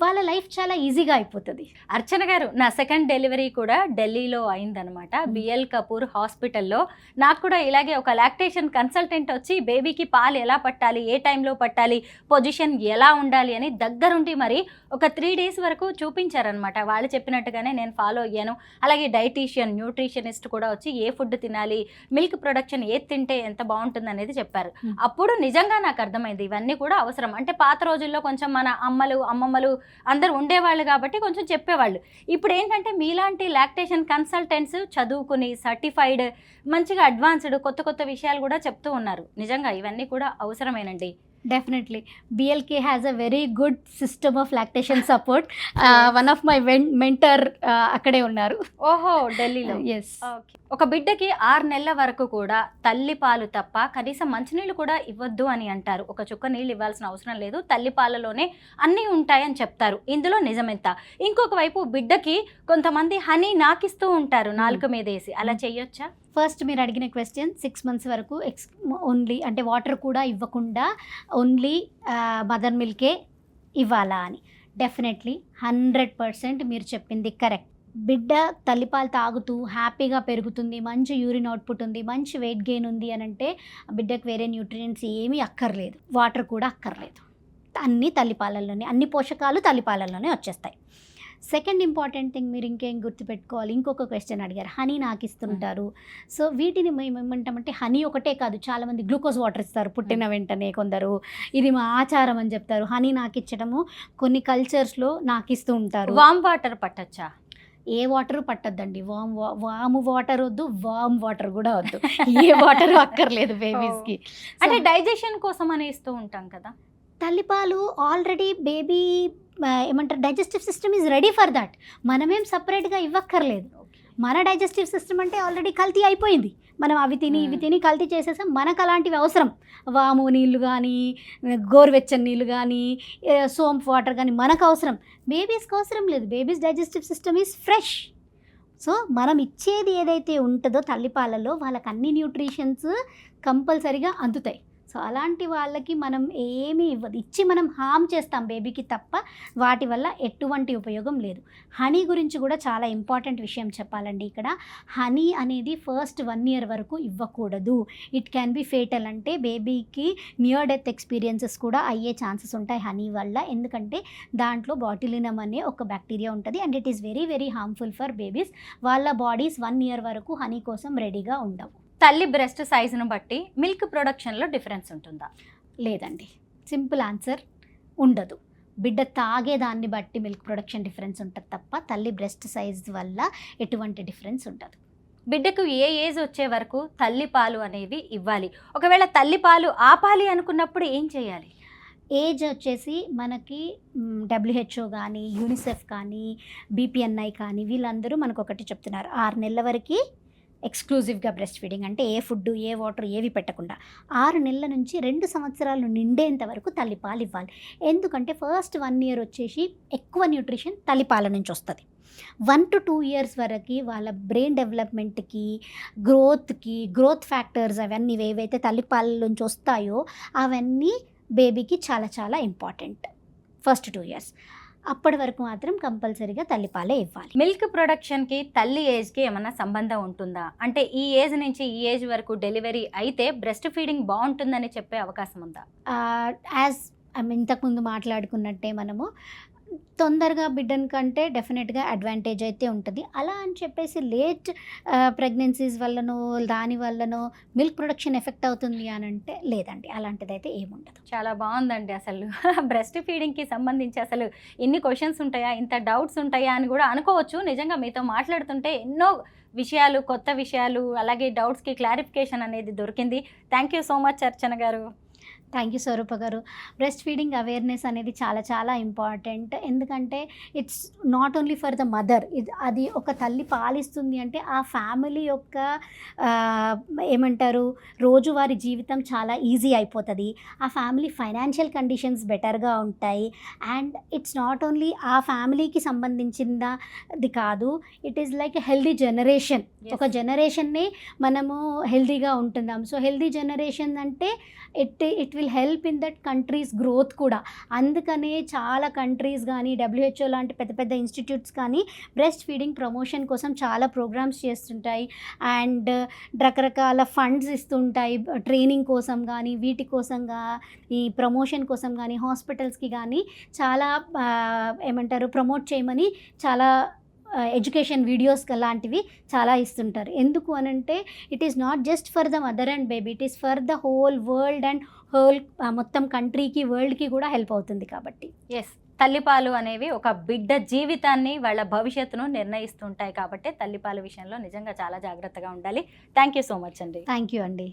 Speaker 3: వాళ్ళ లైఫ్ చాలా ఈజీగా అయిపోతుంది.
Speaker 2: అర్చన గారు, నా సెకండ్ డెలివరీ కూడా ఢిల్లీలో అయిందనమాట. బిఎల్ కపూర్ హాస్పిటల్లో. నాకు కూడా ఇలాగే ఒక లాక్టేషన్ కన్సల్టెంట్ వచ్చి బేబీకి పాలు ఎలా పట్టాలి, ఏ టైంలో పట్టాలి, పొజిషన్ ఎలా ఉండాలి అని దగ్గరుండి మరి ఒక 3 days వరకు చూపించారనమాట. వాళ్ళు చెప్పినట్టుగానే నేను ఫాలో అయ్యాను. అలాగే డైటీషియన్, న్యూట్రిషనిస్ట్ కూడా వచ్చి ఏ ఫుడ్ తినాలి, మిల్క్ ప్రొడక్షన్ ఏది తింటే ఎంత బాగుంటుంది అనేది చెప్పారు. అప్పుడు నిజంగా నాకు అర్థమైంది ఇవన్నీ కూడా అవసరం. అంటే పాత రోజుల్లో కొంచెం మన అమ్మమ్మలు అందరూ ఉండేవాళ్ళు కాబట్టి కొంచెం చెప్పేవాళ్ళు. ఇప్పుడు ఏంటంటే మీలాంటి లాక్టేషన్ కన్సల్టెంట్స్ చదువుకుని సర్టిఫైడ్ మంచిగా అడ్వాన్స్డ్ కొత్త విషయాలు కూడా చెప్తూ ఉన్నారు. నిజంగా ఇవన్నీ కూడా అవసరమేనండి.
Speaker 3: Definitely BLK has a very good system of lactation support. One of my mentor అక్కడే ఉన్నారు.
Speaker 2: ఓహో, ఢిల్లీలో.
Speaker 3: ఎస్.
Speaker 2: ఒక బిడ్డకి 6 నెలల వరకు కూడా తల్లి పాలు తప్ప కనీసం మంచినీళ్ళు కూడా ఇవ్వద్దు అని అంటారు. ఒక చుక్క నీళ్ళు ఇవ్వాల్సిన అవసరం లేదు, తల్లి పాలలోనే అన్నీ ఉంటాయని చెప్తారు. ఇందులో నిజమెంత? ఇంకొక వైపు బిడ్డకి కొంతమంది హనీ నాకిస్తూ ఉంటారు నాలుక మీద వేసి, అలా చెయ్యొచ్చా?
Speaker 3: ఫస్ట్ మీరు అడిగిన క్వశ్చన్ 6 months వరకు ఓన్లీ అంటే వాటర్ కూడా ఇవ్వకుండా ఓన్లీ మదర్ మిల్కే ఇవ్వాలా అని. డెఫినెట్లీ 100% మీరు చెప్పింది కరెక్ట్. బిడ్డ తల్లిపాలు తాగుతూ హ్యాపీగా పెరుగుతుంది, మంచి యూరిన్ అవుట్పుట్ ఉంది, మంచి వెయిట్ గెయిన్ ఉంది అని అంటే బిడ్డకు వేరే న్యూట్రియంట్స్ ఏమీ అక్కర్లేదు, వాటర్ కూడా అక్కర్లేదు. అన్ని తల్లిపాలల్లోనే, అన్ని పోషకాలు తల్లిపాలల్లోనే వచ్చేస్తాయి. సెకండ్ ఇంపార్టెంట్ థింగ్ మీరు ఇంకేం గుర్తుపెట్టుకోవాలి, ఇంకొక క్వశ్చన్ అడిగారు, హనీ నాకు ఇస్తుంటారు. సో వీటిని మేము ఏమంటామంటే హనీ ఒకటే కాదు, చాలామంది గ్లూకోజ్ వాటర్ ఇస్తారు పుట్టిన వెంటనే, కొందరు ఇది మా ఆచారం అని చెప్తారు. హనీ నాకు ఇచ్చడము కొన్ని కల్చర్స్లో నాకు ఇస్తూ ఉంటారు.
Speaker 2: Warm water పట్టచ్చా?
Speaker 3: ఏ వాటర్ పట్టద్దండి, వాము వాటర్ వద్దు, వామ్ వాటర్ కూడా వద్దు, ఏ వాటర్ అక్కర్లేదు బేబీస్కి.
Speaker 2: అంటే డైజెషన్ కోసం అని ఇస్తూ ఉంటాం కదా.
Speaker 3: తల్లిపాలు ఆల్రెడీ బేబీ ఏమంటారు digestive system is ready for that. మనమేం సపరేట్గా ఇవ్వక్కర్లేదు. మన డైజెస్టివ్ సిస్టమ్ అంటే ఆల్రెడీ కల్తీ అయిపోయింది, మనం అవి తిని ఇవి తిని కల్తీ చేసేసాం. మనకు అలాంటివి అవసరం, వాము నీళ్ళు కానీ గోరువెచ్చని నీళ్ళు కానీ సోంప్ వాటర్ కానీ మనకు అవసరం. బేబీస్కి అవసరం లేదు, babies digestive system is fresh. So మనం ఇచ్చేది ఏదైతే ఉంటుందో తల్లిపాలలో వాళ్ళకి అన్ని న్యూట్రిషన్స్ కంపల్సరీగా అందుతాయి. సో అలాంటి వాళ్ళకి మనం ఏమీ ఇవ్వదు, ఇచ్చి మనం హామ్ చేస్తాం బేబీకి తప్ప వాటి వల్ల ఎటువంటి ఉపయోగం లేదు. హనీ గురించి కూడా చాలా ఇంపార్టెంట్ విషయం చెప్పాలండి ఇక్కడ. హనీ అనేది ఫస్ట్ 1 year వరకు ఇవ్వకూడదు. ఇట్ క్యాన్ బి ఫేటల్, అంటే బేబీకి నియర్ డెత్ ఎక్స్పీరియన్సెస్ కూడా అయ్యే ఛాన్సెస్ ఉంటాయి హనీ వల్ల. ఎందుకంటే దాంట్లో బాటిలినం అనే ఒక బ్యాక్టీరియా ఉంటుంది and it is very very harmful for babies. వాళ్ళ బాడీస్ 1 year వరకు హనీ కోసం రెడీగా ఉండవు.
Speaker 2: తల్లి బ్రెస్ట్ సైజును బట్టి మిల్క్ ప్రొడక్షన్లో డిఫరెన్స్ ఉంటుందా?
Speaker 3: లేదండి, సింపుల్ ఆన్సర్, ఉండదు. బిడ్డ తాగేదాన్ని బట్టి మిల్క్ ప్రొడక్షన్ డిఫరెన్స్ ఉంటుంది తప్ప తల్లి బ్రెస్ట్ సైజ్ వల్ల ఎటువంటి డిఫరెన్స్ ఉండదు.
Speaker 2: బిడ్డకు ఏ ఏజ్ వచ్చే వరకు తల్లి పాలు అనేవి ఇవ్వాలి? ఒకవేళ తల్లి పాలు ఆపాలి అనుకున్నప్పుడు ఏం చేయాలి?
Speaker 3: ఏజ్ వచ్చేసి మనకి WHO కానీ యూనిసెఫ్ కానీ BPNI కానీ వీళ్ళందరూ మనకు ఒకటి చెప్తున్నారు, 6 నెలల వరకు ఎక్స్క్లూజివ్గా బ్రెస్ట్ ఫీడింగ్, అంటే ఏ ఫుడ్ ఏ వాటర్ ఏవి పెట్టకుండా 6 నెలల నుంచి 2 సంవత్సరాలు నిండేంత వరకు తల్లిపాలు ఇవ్వాలి. ఎందుకంటే ఫస్ట్ 1 year వచ్చేసి ఎక్కువ న్యూట్రిషన్ తల్లిపాల నుంచి వస్తుంది. 1 to 2 years వరకు వాళ్ళ బ్రెయిన్ డెవలప్మెంట్కి గ్రోత్ ఫ్యాక్టర్స్ అవన్నీ ఏవైతే తల్లిపాల నుంచి వస్తాయో అవన్నీ బేబీకి చాలా చాలా ఇంపార్టెంట్. ఫస్ట్ 2 years అప్పటి వరకు మాత్రం కంపల్సరీగా తల్లిపాలే ఇవ్వాలి.
Speaker 2: మిల్క్ ప్రొడక్షన్కి తల్లి ఏజ్కి ఏమైనా సంబంధం ఉంటుందా? అంటే ఈ ఏజ్ నుంచి ఈ ఏజ్ వరకు డెలివరీ అయితే బ్రెస్ట్ ఫీడింగ్ బాగుంటుందని చెప్పే అవకాశం ఉందా?
Speaker 3: యాజ్ ఇంతకుముందు మాట్లాడుకున్నట్టే మనము తొందరగా బిడ్డన్ కంటే డెఫినెట్గా అడ్వాంటేజ్ అయితే ఉంటుంది. అలా అని చెప్పేసి లేట్ ప్రెగ్నెన్సీస్ వల్లనో దాని వల్లనో మిల్క్ ప్రొడక్షన్ ఎఫెక్ట్ అవుతుంది అని అంటే లేదండి, అలాంటిదైతే ఏముండదు.
Speaker 2: చాలా బాగుందండి. అసలు బ్రెస్ట్ ఫీడింగ్కి సంబంధించి అసలు ఇన్ని క్వశ్చన్స్ ఉంటాయా, ఇంత డౌట్స్ ఉంటాయా అని కూడా అనుకోవచ్చు. నిజంగా మీతో మాట్లాడుతుంటే ఎన్నో విషయాలు, కొత్త విషయాలు, అలాగే డౌట్స్కి క్లారిఫికేషన్ అనేది దొరికింది. థ్యాంక్ యూ సో మచ్ అర్చన గారు.
Speaker 3: థ్యాంక్ యూ స్వరూప గారు. బ్రెస్ట్ ఫీడింగ్ అవేర్నెస్ అనేది చాలా చాలా ఇంపార్టెంట్. ఎందుకంటే it's not only for the mother, అది ఒక తల్లి పాలిస్తుంది అంటే ఆ ఫ్యామిలీ యొక్క ఏమంటారు రోజువారీ జీవితం చాలా ఈజీ అయిపోతుంది. ఆ ఫ్యామిలీ ఫైనాన్షియల్ కండిషన్స్ బెటర్గా ఉంటాయి. అండ్ ఇట్స్ నాట్ ఓన్లీ ఆ ఫ్యామిలీకి సంబంధించింది కాదు, it is like healthy generation. ఒక జనరేషన్ని మనము హెల్దీగా ఉంటున్నాం. సో హెల్దీ జనరేషన్ అంటే it will help in that countries growth కూడా. అందుకనే చాలా కంట్రీస్ కానీ WHO లాంటి పెద్ద పెద్ద ఇన్స్టిట్యూట్స్ కానీ బ్రెస్ట్ ఫీడింగ్ ప్రమోషన్ కోసం చాలా ప్రోగ్రామ్స్ చేస్తుంటాయి అండ్ రకరకాల ఫండ్స్ ఇస్తుంటాయి ట్రైనింగ్ కోసం కానీ వీటి కోసంగా ఈ ప్రమోషన్ కోసం కానీ హాస్పిటల్స్కి కానీ చాలా ఏమంటారు ప్రమోట్ చేయమని చాలా ఎడ్యుకేషన్ వీడియోస్ లాంటివి చాలా ఇస్తుంటారు. ఎందుకు అనంటే it is not just for the mother and baby, it is for the whole world and whole మొత్తం కంట్రీకి వరల్డ్కి కూడా హెల్ప్ అవుతుంది కాబట్టి.
Speaker 2: ఎస్, తల్లిపాలు అనేవి ఒక బిడ్డ జీవితాన్ని వాళ్ళ భవిష్యత్తును నిర్ణయిస్తుంటాయి కాబట్టి తల్లిపాల విషయంలో నిజంగా చాలా జాగ్రత్తగా ఉండాలి. థ్యాంక్ యూ సో మచ్ అండి.
Speaker 3: థ్యాంక్ యూ అండి.